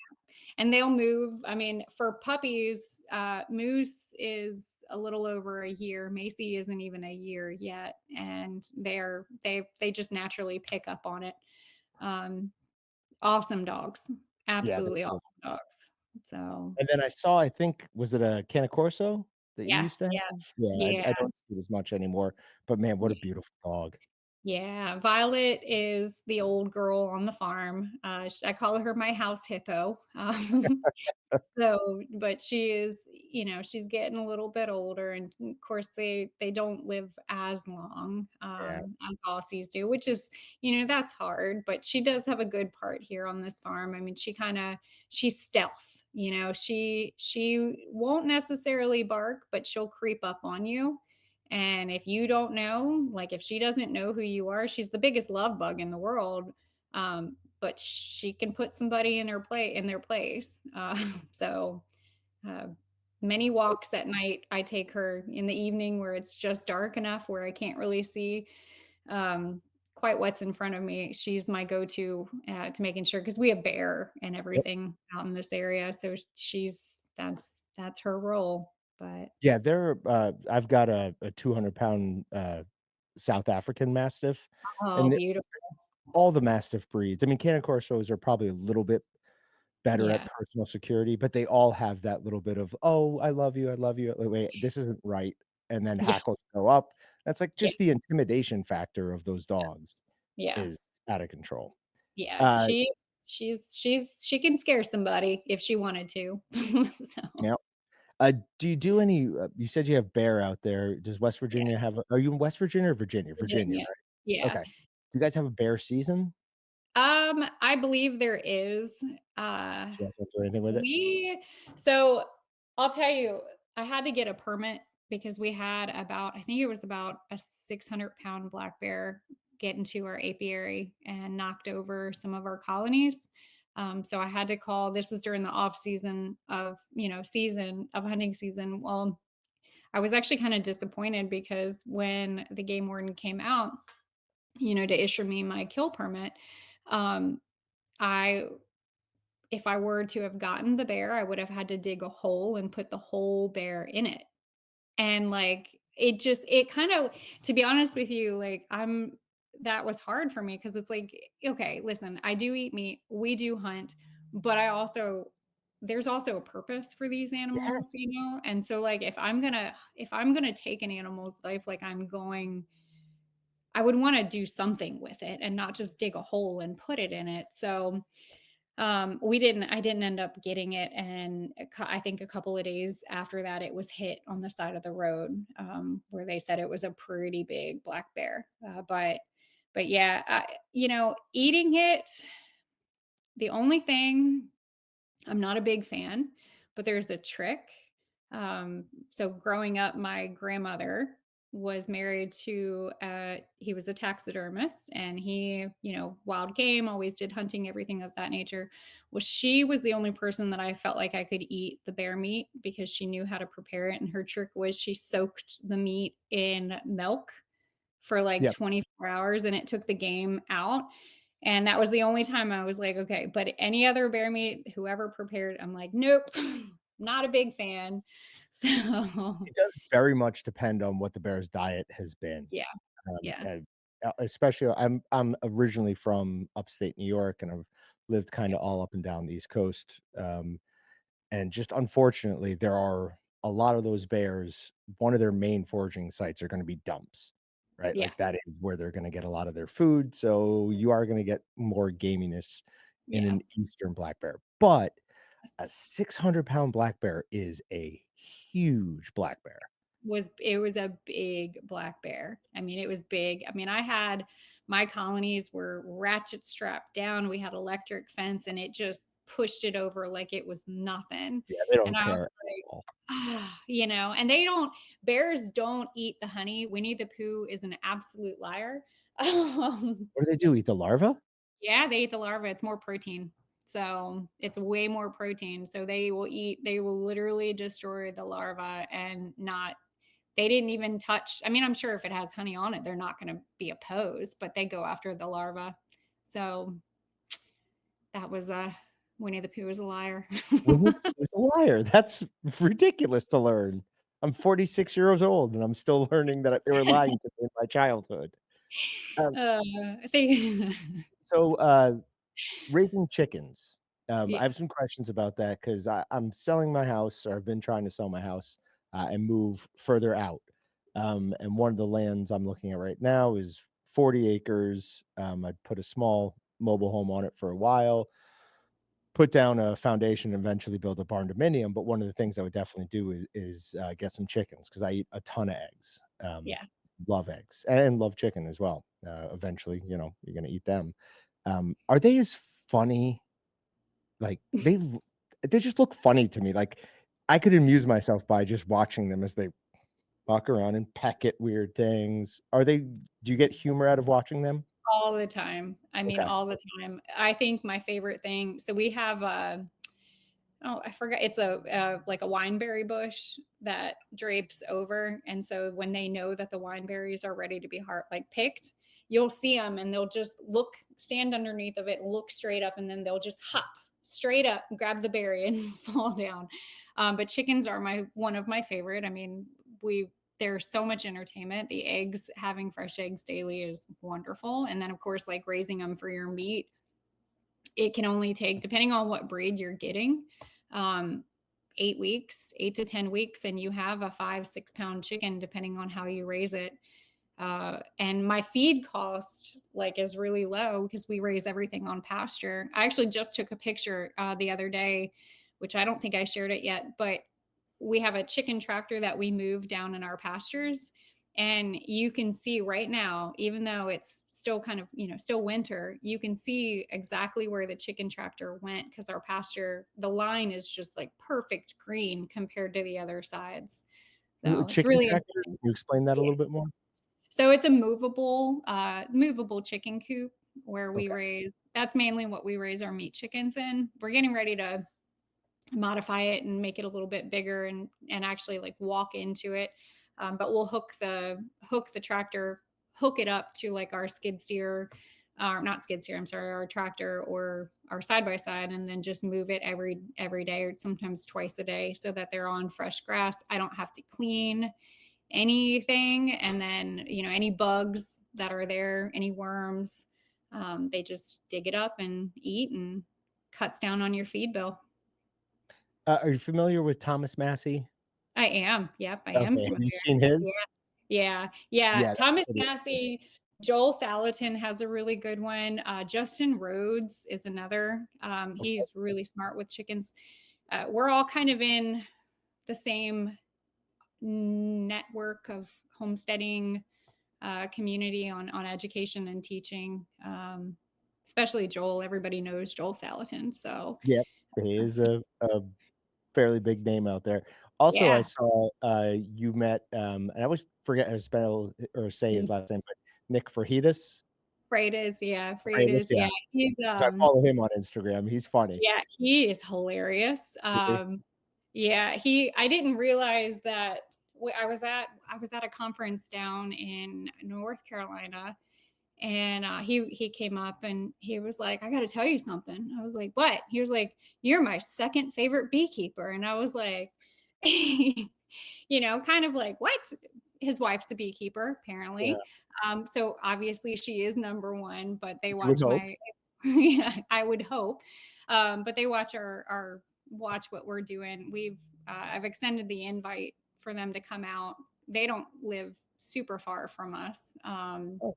and they'll move. I mean, for puppies, Moose is a little over a year. Macy isn't even a year yet, and they just naturally pick up on it. Um, Awesome dogs, Yeah, they're absolutely awesome cool. dogs. So And then I saw, I think was it a Cane Corso that you yeah, used to have? yeah, Yeah, yeah, I don't see it as much anymore, but man, what a yeah. beautiful dog. Yeah, Violet is the old girl on the farm. I call her my house hippo. So, but she is, she's getting a little bit older, and of course they don't live as long Yeah, as Aussies do, which is, that's hard. But she does have a good part here on this farm. I mean, she's stealth. She won't necessarily bark, but she'll creep up on you. And if you don't know, like if she doesn't know who you are, she's the biggest love bug in the world. But she can put somebody in their place. So uh, many walks at night. I take her in the evening where it's just dark enough where I can't really see um, quite what's in front of me. She's my go-to to making sure because we have bear and yep. everything out in this area. So that's her role. But Yeah, I've got a 200-pound, South African Mastiff, oh, and beautiful. all the Mastiff breeds, I mean, Cane Corsos are probably a little bit better at Yeah, personal security, but they all have that little bit of, "Oh, I love you, wait, wait, this isn't right," and then yeah, hackles go up. That's like yeah, just the intimidation factor of those dogs yeah. is out of control. Yeah, Uh, she can scare somebody if she wanted to. So, yeah. Do you do any, you said you have bear out there. Does West yeah, Virginia have are you in West Virginia or Virginia? Virginia, Virginia. right? Yeah. Okay. Do you guys have a bear season? I believe there is, uh, Do you guys not do anything with it? we so I'll tell you, I had to get a permit because we had I think it was about a 600-pound black bear get into our apiary and knocked over some of our colonies. So I had to call. This was during the off season of hunting season. Well, I was actually kind of disappointed because when the game warden came out, to issue me my kill permit, um, I if I were to have gotten the bear, I would have had to dig a hole and put the whole bear in it. And like it kind of, to be honest with you, like that was hard for me because it's like, okay, listen, I do eat meat, we do hunt, but there's also a purpose for these Yeah, animals, And so like if I'm gonna take an animal's life, like I would want to do something with it and not just dig a hole and put it in it. So I didn't end up getting it, and I think a couple of days after that, it was hit on the side of the road, where they said it was a pretty big black bear. But yeah, eating it. The only thing, I'm not a big fan, but there's a trick. So growing up, my grandmother was married to he was a taxidermist, and he, wild game, always did hunting, everything of that nature. Well, she was the only person that I felt like I could eat the bear meat because she knew how to prepare it. And her trick was she soaked the meat in milk for like yeah. 24 hours and it took the game out. And that was the only time I was like, okay, but any other bear meat, whoever prepared, I'm like, nope, not a big fan. So, It does very much depend on what the bear's diet has been. yeah, Um, yeah, and, especially I'm originally from upstate New York, and I've lived kinda all up and down the East Coast, and just unfortunately, there are a lot of those bears, one of their main foraging sites are gonna be dumps, right? yeah, Like, that is where they're gonna get a lot of their food, so you are gonna get more gaminess in yeah. an eastern black bear, but a 600-pound black bear is a huge black bear. It was a big black bear. I mean, it was big. I mean, I had my colonies were ratchet strapped down. We had electric fence and it just pushed it over like it was nothing. Yeah, they And don't I was care at like, all. and bears don't eat the honey. Winnie the Pooh is an absolute liar. Um, What do they do, eat the larva? yeah, they eat the larva. It's more protein. So it's way more protein. So they will literally destroy the larva and not, they didn't even touch. I mean, I'm sure if it has honey on it, they're not going to be opposed, but they go after the larva. So that was Winnie the Pooh was a liar. Winnie the Pooh's a liar. That's ridiculous to learn. I'm 46 years old, and I'm still learning that they were lying to me in my childhood. Um, I think, so, raising chickens. I yeah, have some questions about that because I'm selling my house, or I've been trying to sell my house, and move further out. And one of the lands I'm looking at right now is 40 acres. I put a small mobile home on it for a while, put down a foundation, and eventually build a barn dominium. But one of the things I would definitely do is get some chickens because I eat a ton of eggs. yeah. Love eggs and love chicken as well. Eventually, you're gonna eat them. Are they as funny? Like they just look funny to me. Like I could amuse myself by just watching them as they walk around and peck at weird things. Do you get humor out of watching them? All the time. I mean, Okay. all the time. I think my favorite thing, so we have oh, I forgot. It's like a wineberry bush that drapes over, and so when they know that the wineberries are ready to be like picked, you'll see them, and they'll just stand underneath of it, look straight up, and then they'll just hop straight up, grab the berry, and fall down. But chickens are my one of my favorite. I mean, we there's so much entertainment. The eggs, having fresh eggs daily is wonderful, and then of course, like raising them for your meat, it can only take, depending on what breed you're getting, um, 8 weeks, 8 to 10 weeks, and you have a 5, 6 pound chicken, depending on how you raise it. And my feed cost like is really low because we raise everything on pasture. I actually just took a picture the other day, which I don't think I shared it yet, but we have a chicken tractor that we move down in our pastures, and you can see right now, even though it's still kind of, still winter, you can see exactly where the chicken tractor went because our pasture, the line is just like perfect green compared to the other sides. So it's Chicken really tractor? interesting. Can you explain that a Yeah. little bit more? So it's a movable chicken coop where we Okay. raise, that's mainly what we raise our meat chickens in. We're getting ready to modify it and make it a little bit bigger and actually like walk into it. But we'll hook the tractor, hook it up to like our skid steer, not skid steer, I'm sorry, our tractor or our side by side, and then just move it every day or sometimes twice a day so that they're on fresh grass. I don't have to clean anything, and then any bugs that are there, any worms, they just dig it up and eat, and cuts down on your feed bill. Are you familiar with Thomas Massey? I am. Yep, I am Okay. Have you familiar. seen Yeah, his? yeah, yeah. Yeah, that's Thomas pretty awesome. Massey, Joel Salatin has a really good one. Justin Rhodes is another. Okay. He's really smart with chickens. We're all kind of in the same network of homesteading community on education and teaching. Especially Joel. Everybody knows Joel Salatin. So Yep. He is a fairly big name out there. Also, I yeah, saw, you met, and I always forget how to spell or say his last name, but Nick Freitas? Freitas. Yeah, Freitas, Freitas. yeah. Yeah, he's So I follow him on Instagram. He's funny. yeah, he is hilarious. Is he? Yeah, I didn't realize that I was at a conference down in North Carolina, and he came up and he was like, "I got to tell you something." I was like, "What?" He was like, "You're my second favorite beekeeper," and I was like, kind of like, "What?" His wife's a beekeeper, Yeah, apparently. So obviously she is number one, but they you would watch hope. my, yeah, I would hope. But they watch watch what we're doing. I've extended the invite for them to come out. They don't live super far from us. Oh,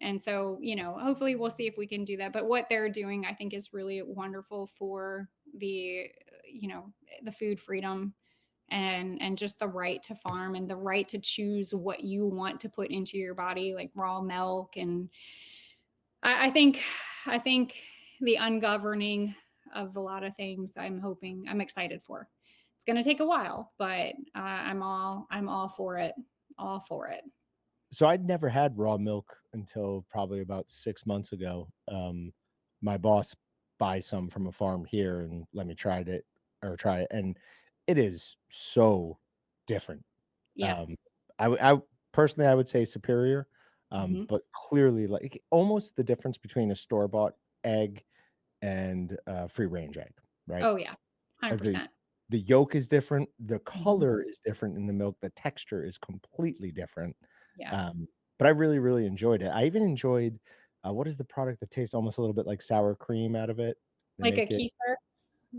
And so, hopefully we'll see if we can do that. But what they're doing, I think, is really wonderful for the food freedom and just the right to farm and the right to choose what you want to put into your body, like raw milk. And I think the ungoverning of a lot of things, I'm excited for. It's going to take a while, but I'm all for it. All for it. so I'd never had raw milk until probably about 6 months ago. My boss buy some from a farm here and let me try it, and it is so different. Yeah. Um, I personally, I would say superior, Mhm. but clearly, like, almost the difference between a store-bought egg and a free-range egg, right? Oh, yeah. Uh, the 100%. the yolk is different, the Mhm. color is different in the milk, the texture is completely different, Yeah. um, but I really, really enjoyed it. I even enjoyed, what is the product that tastes almost a little bit like sour cream out of it? They Like a make it kefir,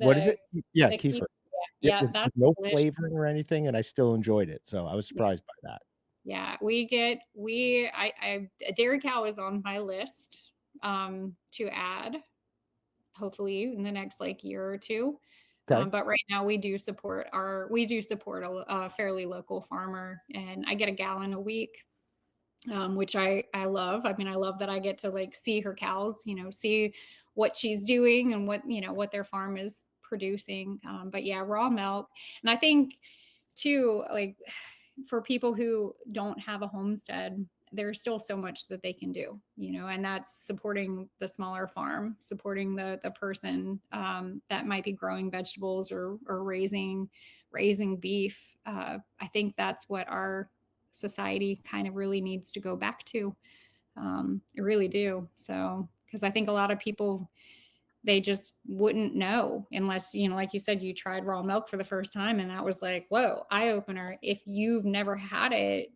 what is the it? Yeah, the kefir, kefir. Yeah, yeah, with that's no delicious. flavoring or anything, and I still enjoyed it, so I was Yeah. surprised by that. Yeah, I a dairy cow is on my list, to add, hopefully in the next, like, year or 2. 'Kay. But right now we do support a fairly local farmer, and I get a gallon a week, which I love. I mean, I love that I get to, like, see her cows, see what she's doing and what their farm is producing. But yeah, raw milk, and I think too, like, for people who don't have a homestead, there's still so much that they can do, and that's supporting the smaller farm, supporting the person, that might be growing vegetables or raising beef. I think that's what our society kind of really needs to go back to. I really do. So, because I think a lot of people, they just wouldn't know unless, like you said, you tried raw milk for the first time and that was like, whoa, eye opener. If you've never had it,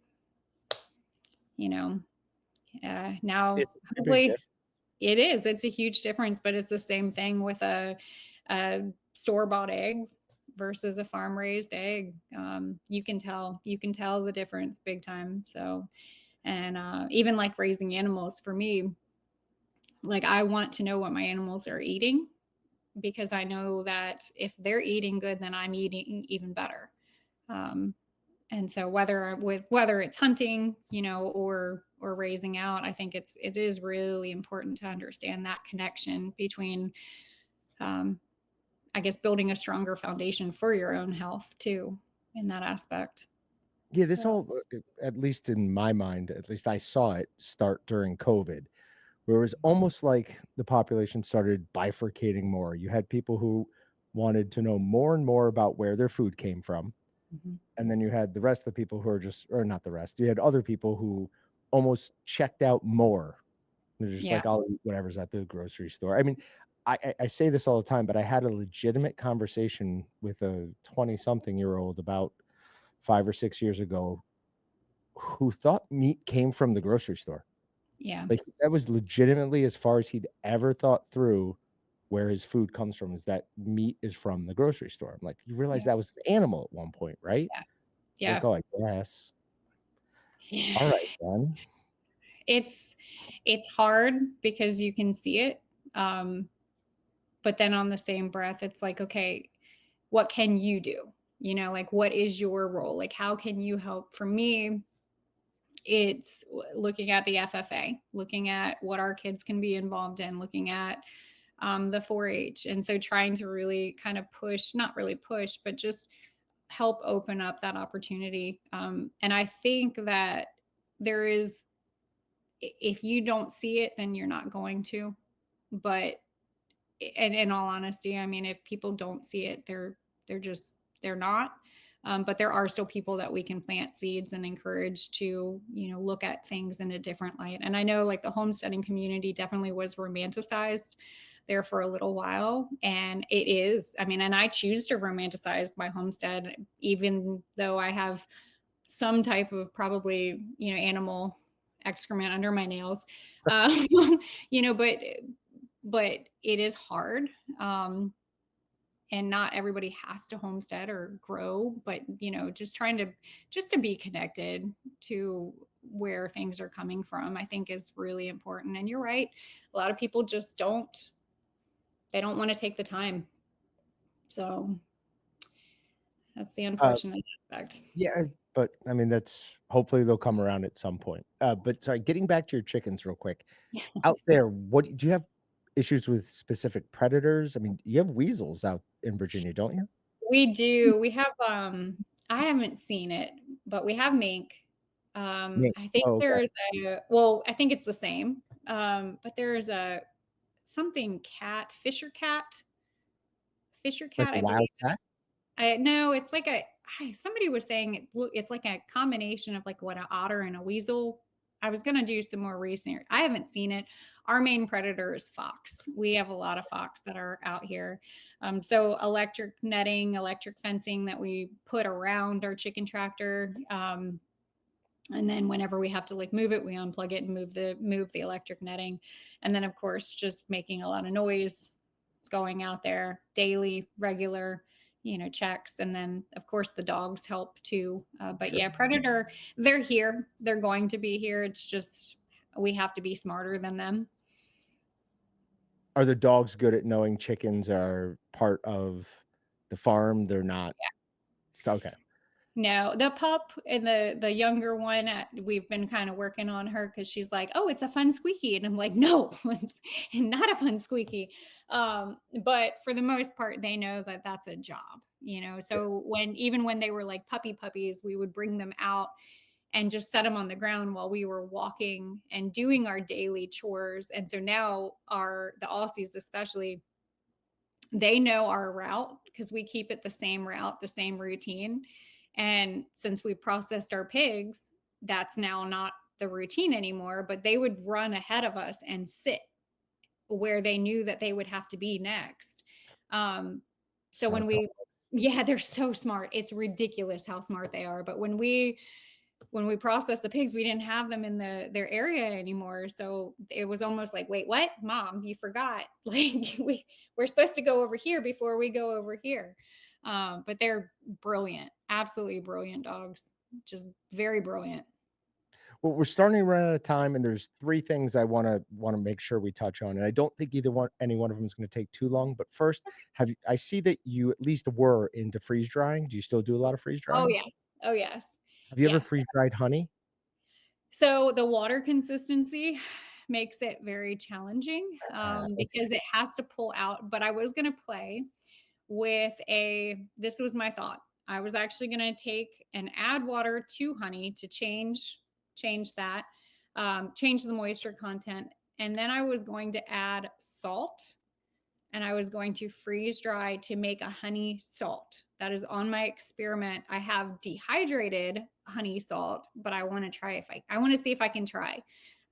you know, now It's a pretty big hopefully diff it is. It's a huge difference, but it's the same thing with a store bought egg versus a farm raised egg. You can tell the difference big time. So, and even like raising animals for me, like I want to know what my animals are eating because I know that if they're eating good, then I'm eating even better. Um, and so whether it's hunting, or raising out, I think it is really important to understand that connection between, um, I guess, building a stronger foundation for your own health too in that aspect. Yeah, this So, whole at least in my mind, at least I saw it start during COVID, where it was almost like the population started bifurcating more. You had people who wanted to know more and more about where their food came from, mhm. and then you had the rest of the people who are just or not the rest, you had other people who almost checked out more. They're just Yeah, like, "I'll eat whatever's at the grocery store." I mean, I say this all the time, but I had a legitimate conversation with a 20-something-year-old about 5 or 6 years ago who thought meat came from the grocery store. yeah, Like, that was legitimately as far as he'd ever thought through where his food comes from is that meat is from the grocery store. I'm like, "You realize yeah, that was an animal at one point, right?" yeah, He's like, yeah. "Oh, I guess." Yeah. "Alright then." It's hard because you can see it. Um, but then on the same breath, it's like, okay, what can you do? Like what is your role? Like how can you help? For me, it's looking at the FFA, looking at what our kids can be involved in, looking at the 4-H. And so trying to really kind of push, not really push, but just help open up that opportunity. And I think that there is, if you don't see it, then you're not going to. But and in all honesty, I mean, if people don't see it, they're not. But there are still people that we can plant seeds and encourage to, look at things in a different light. And I know like the homesteading community definitely was romanticized there for a little while. And it is, I mean, and I choose to romanticize my homestead, even though I have some type of probably, animal excrement under my nails. Um, you know, but it is hard. And not everybody has to homestead or grow, but just to be connected to where things are coming from, I think is really important. And you're right. A lot of people just they don't want to take the time. So that's the Uh, unfortunate aspect. yeah, but, I mean, that's hopefully they'll come around at some point. But sorry, getting back to your chickens real quick. Out there, what do you have issues with specific predators? I mean, you have weasels out in Virginia, don't you? We do. We have, I haven't seen it, but we have mink. Mink. I think Oh, okay. there's I think it's the same. But there's a something cat, Fisher Like cat, a I wild believe. cat? No, it's like somebody was saying it's like a combination of like what an otter and a weasel. I was gonna do some more research. I haven't seen it. Our main predator is fox. We have a lot of fox that are out here. So electric netting, electric fencing that we put around our chicken tractor. And then whenever we have to like move it, we unplug it and move the electric netting. And then of course just making a lot of noise, going out there daily, regular, checks. And then, of course, the dogs help too. But Sure. yeah, predator, they're here. They're going to be here. It's just we have to be smarter than them. Are the dogs good at knowing chickens are part of the farm? They're not so okay. No, the pup and the younger one, we've been kind of working on her because she's like, "Oh, it's a fun squeaky," and I'm like, "No, it's not a fun squeaky." But for the most part, they know that that's a job, Yeah. So even when they were like puppies, we would bring them out and just set them on the ground while we were walking and doing our daily chores. And so now the Aussies especially, they know our route because we keep it the same route, the same routine. And since we processed our pigs, that's now not the routine anymore, but they would run ahead of us and sit where they knew that they would have to be next. Um, so when Smart dog. yeah, they're so smart. It's ridiculous how smart they are. But when we processed the pigs, we didn't have them in their area anymore. So it was almost like, wait, what? Mom, you forgot. Like we're supposed to go over here before we go over here. But they're brilliant, absolutely brilliant dogs. Just very brilliant. Well, we're starting to run out of time, and there's 3 things I wanna make sure we touch on, and I don't think any one of them is gonna take too long, but first, I see that you at least were into freeze drying. Do you still do a lot of freeze Oh drying? yes. Oh yes. Have you ever Yes. freeze dried honey? So the water consistency makes it very challenging, Okay. because it has to pull out. But I was going to play with this was my thought. I was actually going to take and add water to honey to change that, change the moisture content. And then I was going to add salt and I was going to freeze dry to make a honey salt. That is on my experiment. I have dehydrated honey salt, but I want to try I want to see if I can try.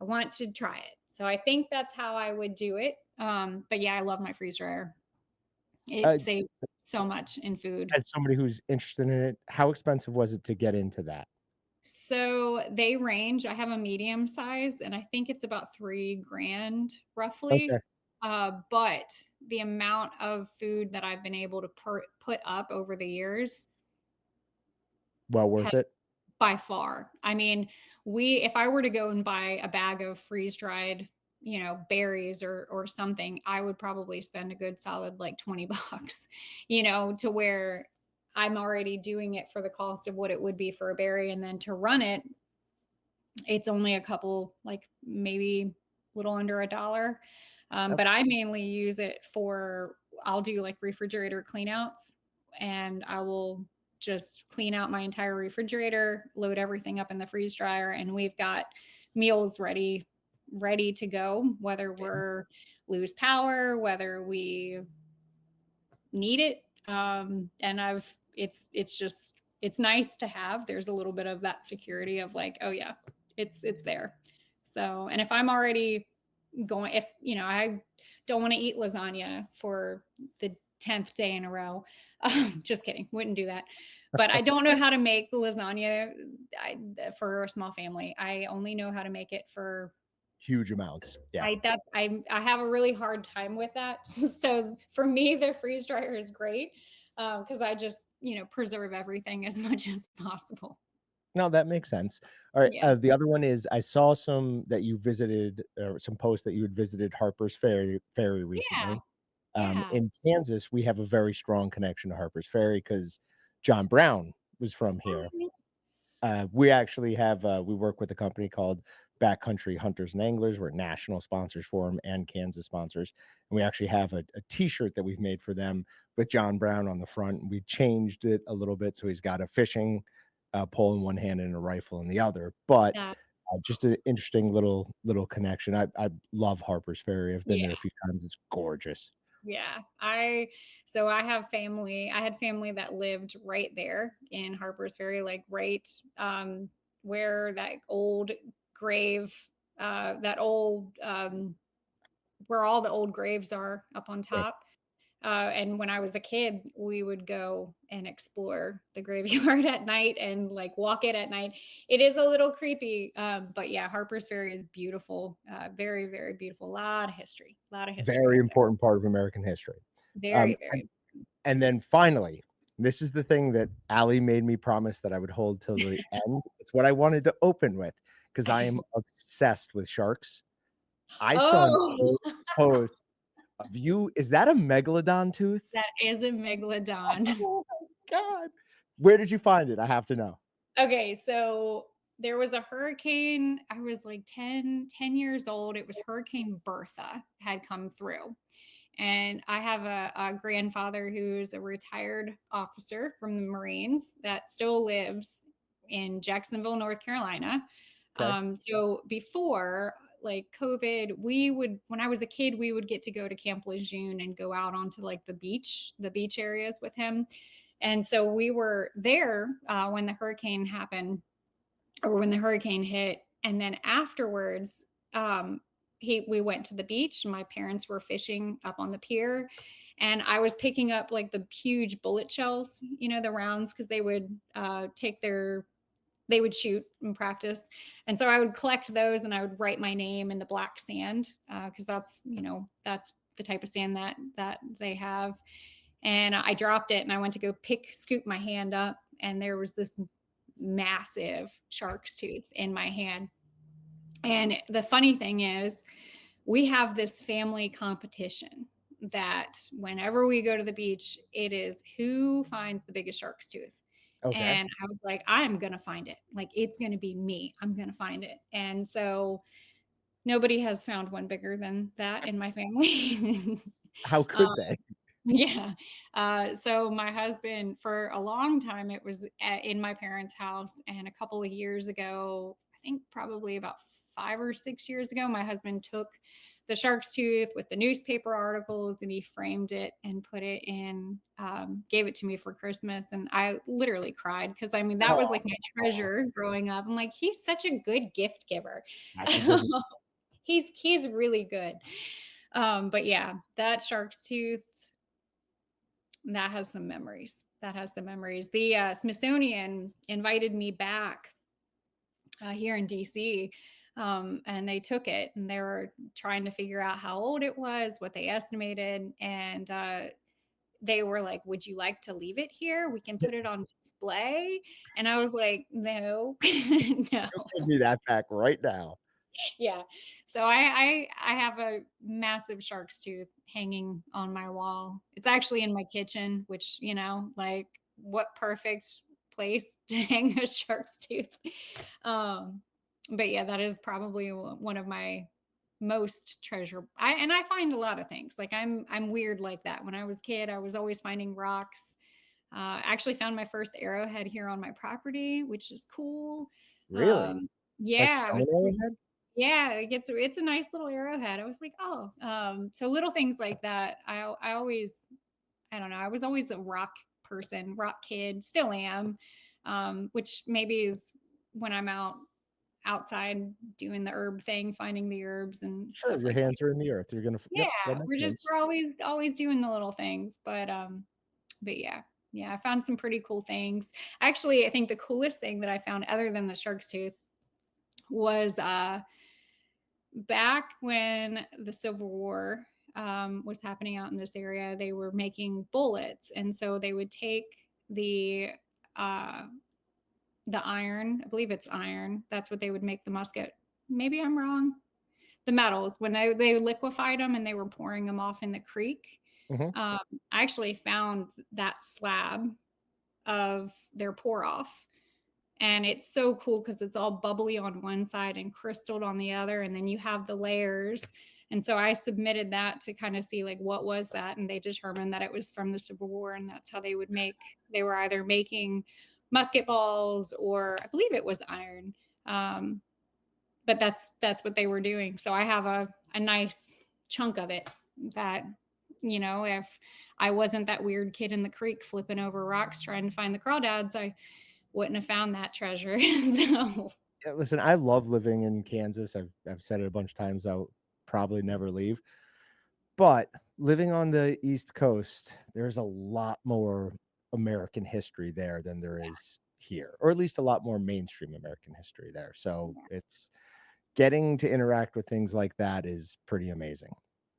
I want to try it. So I think that's how I would do it. But yeah, I love my freeze dryer. It Uh, saves so much in food. as somebody who's interested in it, how expensive was it to get into that? So they range. I have a medium size, and I think it's about 3 grand Okay, roughly. But the amount of food that I've been able to put up over the years well has worth it. by far. I mean, if I were to go and buy a bag of freeze dried, berries or something, I would probably spend a good solid like 20 bucks, to where I'm already doing it for the cost of what it would be for a berry. And then to run it, it's only a couple, like maybe a little under $1. Yep. But I mainly use it I'll do like refrigerator cleanouts and I will just clean out my entire refrigerator, load everything up in the freeze dryer, and we've got meals ready to go, whether we're lose power, whether we need it. And it's nice to have. There's a little bit of that security of like, oh yeah, it's there. So, and if I'm already going, if I don't want to eat lasagna for the 10th day in a row. Just kidding, wouldn't do that. But I don't know how to make lasagna for a small family. I only know how to make it for Huge amounts, yeah. I have a really hard time with that. So for me, the freeze dryer is great because I just preserve everything as much as possible. No, that makes sense. Alright, Yeah, the other one is I saw some that you visited or some posts that you had visited Harper's Ferry yeah, recently. yeah. In Kansas, we have a very strong connection to Harper's Ferry because John Brown was from here. Mhm. We actually have, we work with a company called Backcountry Hunters and Anglers. We're national sponsors for them and Kansas sponsors. And we actually have a T-shirt that we've made for them with John Brown on the front. And we changed it a little bit so he's got a fishing pole in one hand and a rifle in the other. But That's Just an interesting little connection. I love Harper's Ferry. I've been Yeah. there a few times. It's gorgeous. Yeah. I have family. I had family that lived right there in Harper's Ferry, like right where that old grave, that old where all the old graves are up on Right. top. And when I was a kid, we would go and explore the graveyard at night and like walk it at night. It is a little creepy, but yeah, Harper's Ferry is beautiful, very, very beautiful. A lot of history Very up there. important part of American history. Very, Um, very. and then finally, this is the thing that Allie made me promise that I would hold till the end. It's what I wanted to open with because I am obsessed with sharks. I saw an Oh, old post of you. Is that a megalodon tooth? that is a megalodon. Oh my god. Where did you find it? I have to know. Okay, so there was a hurricane. I was like 10 years old. It was Hurricane Bertha had come through. And I have a grandfather who's a retired officer from the Marines that still lives in Jacksonville, North Carolina. Okay. So before like COVID, when I was a kid, we would get to go to Camp Lejeune and go out onto like the beach areas with him. And so we were there when the hurricane happened or when the hurricane hit. And then afterwards, we went to the beach. My parents were fishing up on the pier, and I was picking up like the huge bullet shells, the rounds, because they would shoot and practice. And so I would collect those and I would write my name in the black sand because that's the type of sand that they have. And I dropped it and I went to go scoop my hand up, and there was this massive shark's tooth in my hand. And the funny thing is, we have this family competition that whenever we go to the beach, it is who finds the biggest shark's tooth. Okay. And I was like, I'm going to find it. Like, it's going to be me. I'm going to find it. And so nobody has found one bigger than that in my family. How um, could they? yeah. So my husband, for a long time, it was in my parents' house. And a couple of years ago, I think probably about 5 or 6 years ago, my husband took the shark's tooth with the newspaper articles and he framed it and put it in, gave it to me for Christmas. And I literally cried because I mean, that was like my Oh, treasure growing up. I'm like, he's such a good gift giver. that's a good one. He's really good. But yeah, that shark's tooth, that has some memories. That has some memories. The Smithsonian invited me back here in DC, and they took it and they were trying to figure out how old it was, what they estimated, and they were like, "Would you like to leave it here? We can put it on display." And I was like, "No, no." You give me that back right now. Yeah. So I have a massive shark's tooth hanging on my wall. It's actually in my kitchen, which, like what perfect place to hang a shark's tooth. Um, but yeah, that is probably one of my most treasure. I find a lot of things. Like I'm weird like that. When I was a kid, I was always finding rocks. I actually found my first arrowhead here on my property, which is cool. Really? Um, Like yeah, I was stone arrowhead? yeah, it's a nice little arrowhead. I was like, "Oh," so little things like that. I always I don't know, I was always a rock person, rock kid, still am, which maybe is when I'm outside doing the herb thing, finding the herbs and Sure, stuff your like that. hands are in the earth. You're gonna f Yeah, yep, that makes sense. we're always doing the little things, but yeah. Yeah, I found some pretty cool things. Actually, I think the coolest thing that I found other than the shark's tooth was, back when the Civil War was happening out in this area, they were making bullets, and so they would take uh, the iron. I believe it's iron. That's what they would make the musket. Maybe I'm wrong. The metals when they liquefied them and they were pouring them off in the creek. Mhm. Um, I actually found that slab of their pour off, and it's so cool because it's all bubbly on one side and crystalled on the other, and then you have the layers. And so I submitted that to kind of see like what was that, and they determined that it was from the Civil War, and that's how they were either making musket balls or I believe it was iron. Um, but that's what they were doing. So I have a nice chunk of it that, if I wasn't that weird kid in the creek flipping over rocks trying to find the crawdads, I wouldn't have found that treasure. So Yeah, listen, I love living in Kansas. I've said it a bunch of times. I'll probably never leave. But living on the East Coast, there's a lot more American history there than there is here, or at least a lot more mainstream American history there. So it's getting to interact with things like that is pretty amazing.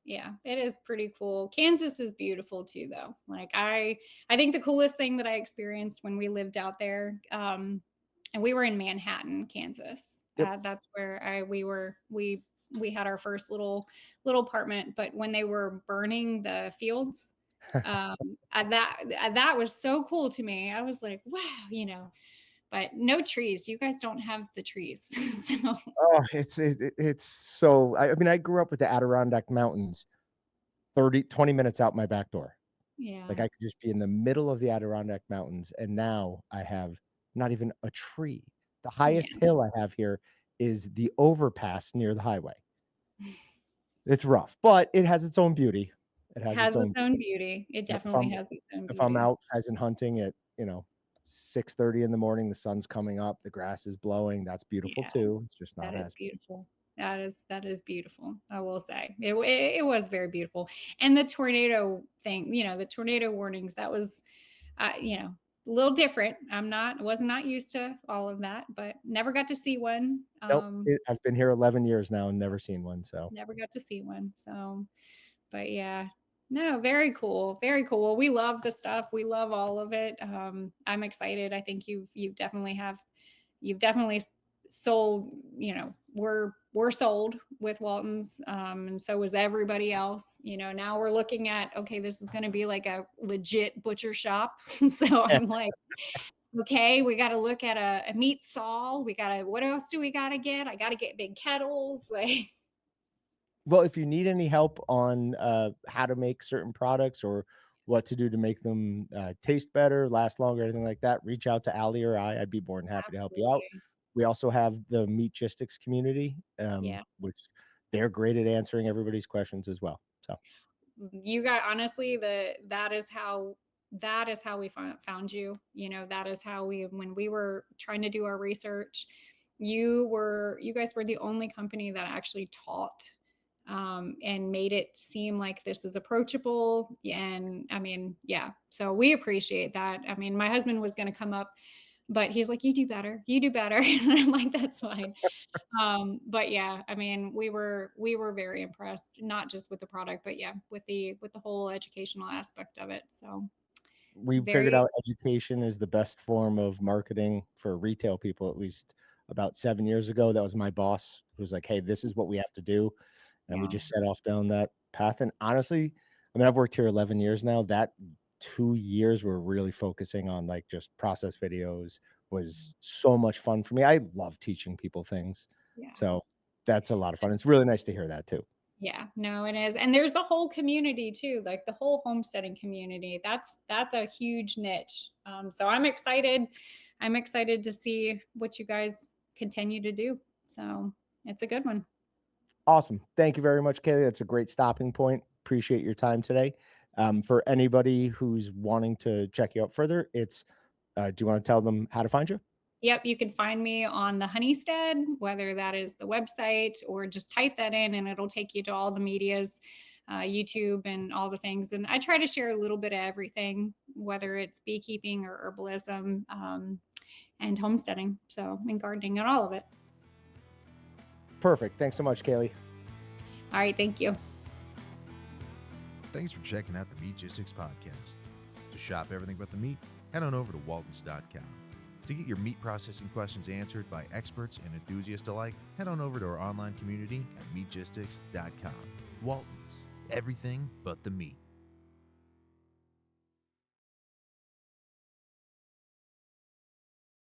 yeah, it is pretty cool. Kansas is beautiful too, though. Like I think the coolest thing that I experienced when we lived out there, and we were in Manhattan, Kansas. Yep. That's where we had our first little apartment. But when they were burning the fields, that was so cool to me. I was like, wow. But no trees. You guys don't have the trees, so Oh, it's so I mean, I grew up with the Adirondack Mountains 20 minutes out my back door. Like, yeah, I could just be in the middle of the Adirondack Mountains, and now I have not even a tree. The highest yeah. hill I have here is the overpass near the highway. It's rough, but it has its own beauty. It has its Has its own own beauty. It yep, definitely has its own if I'm beauty. out pheasant hunting at, 6:30 in the morning, the sun's coming up, the grass is blowing, that's beautiful Yeah, too. It's just that not is as beautiful. That is beautiful, I will say. It was very beautiful. And the tornado thing, the tornado warnings, that was, a little different. Was not used to all of that, but never got to see one. nope, I've been here 11 years now and never seen one, so Never got to see one. So, but yeah. No, very cool. Very cool. We love the stuff. We love all of it. I'm excited. I think you've definitely sold, we're sold with Waltons, and so was everybody else. Now we're looking at, okay, this is going to be like a legit butcher shop. So I'm like, okay, we got to look at a meat saw. What else do we got to get? I got to get big kettles. Like, well, if you need any help on, how to make certain products or what to do to make them, taste better, last longer, anything like that, reach out to Allie or I'd be more than happy to help you out. absolutely. We also have the Meatgistics community, Yeah. which they're great at answering everybody's questions as well. So, You got honestly, that is how we found you. That is how when we were trying to do our research, you guys were the only company that actually taught, and made it seem like this is approachable. And I mean, yeah, so we appreciate that. I mean, my husband was going to come up, but he's like, you do better, you do better. And I'm like, that's fine. But yeah, I mean, we were very impressed, not just with the product, but yeah, with the whole educational aspect of it. So we figured very, out education is the best form of marketing for retail people, at least about 7 years ago. That was my boss who was like, "Hey, this is what we have to do." And we yeah, just set off down that path, and honestly, I mean, I've worked here 11 years now. That 2 years we're really focusing on, like, just process videos was so much fun for me. I love teaching people things. yeah. So, that's a lot of fun. It's really nice to hear that too. Yeah, no, it is. And there's the whole community too, like the whole homesteading community. That's a huge niche. So I'm excited. I'm excited to see what you guys continue to do. So it's a good one. Awesome. Thank you very much, Kaylee. That's a great stopping point. Appreciate your time today. For anybody who's wanting to check you out further, do you wanna tell them how to find you? Yep, you can find me on the Honeystead, whether that is the website or just type that in and it'll take you to all the medias, YouTube and all the things. And I try to share a little bit of everything, whether it's beekeeping or herbalism, and homesteading. So, and gardening and all of it. Perfect. Thanks so much, Kaylee. All right, thank you. Thanks for checking out the Meatgistics podcast. To shop everything but the meat, head on over to waltons.com. To get your meat processing questions answered by experts and enthusiasts alike, head on over to our online community at meatgistics.com. Waltons, everything but the meat.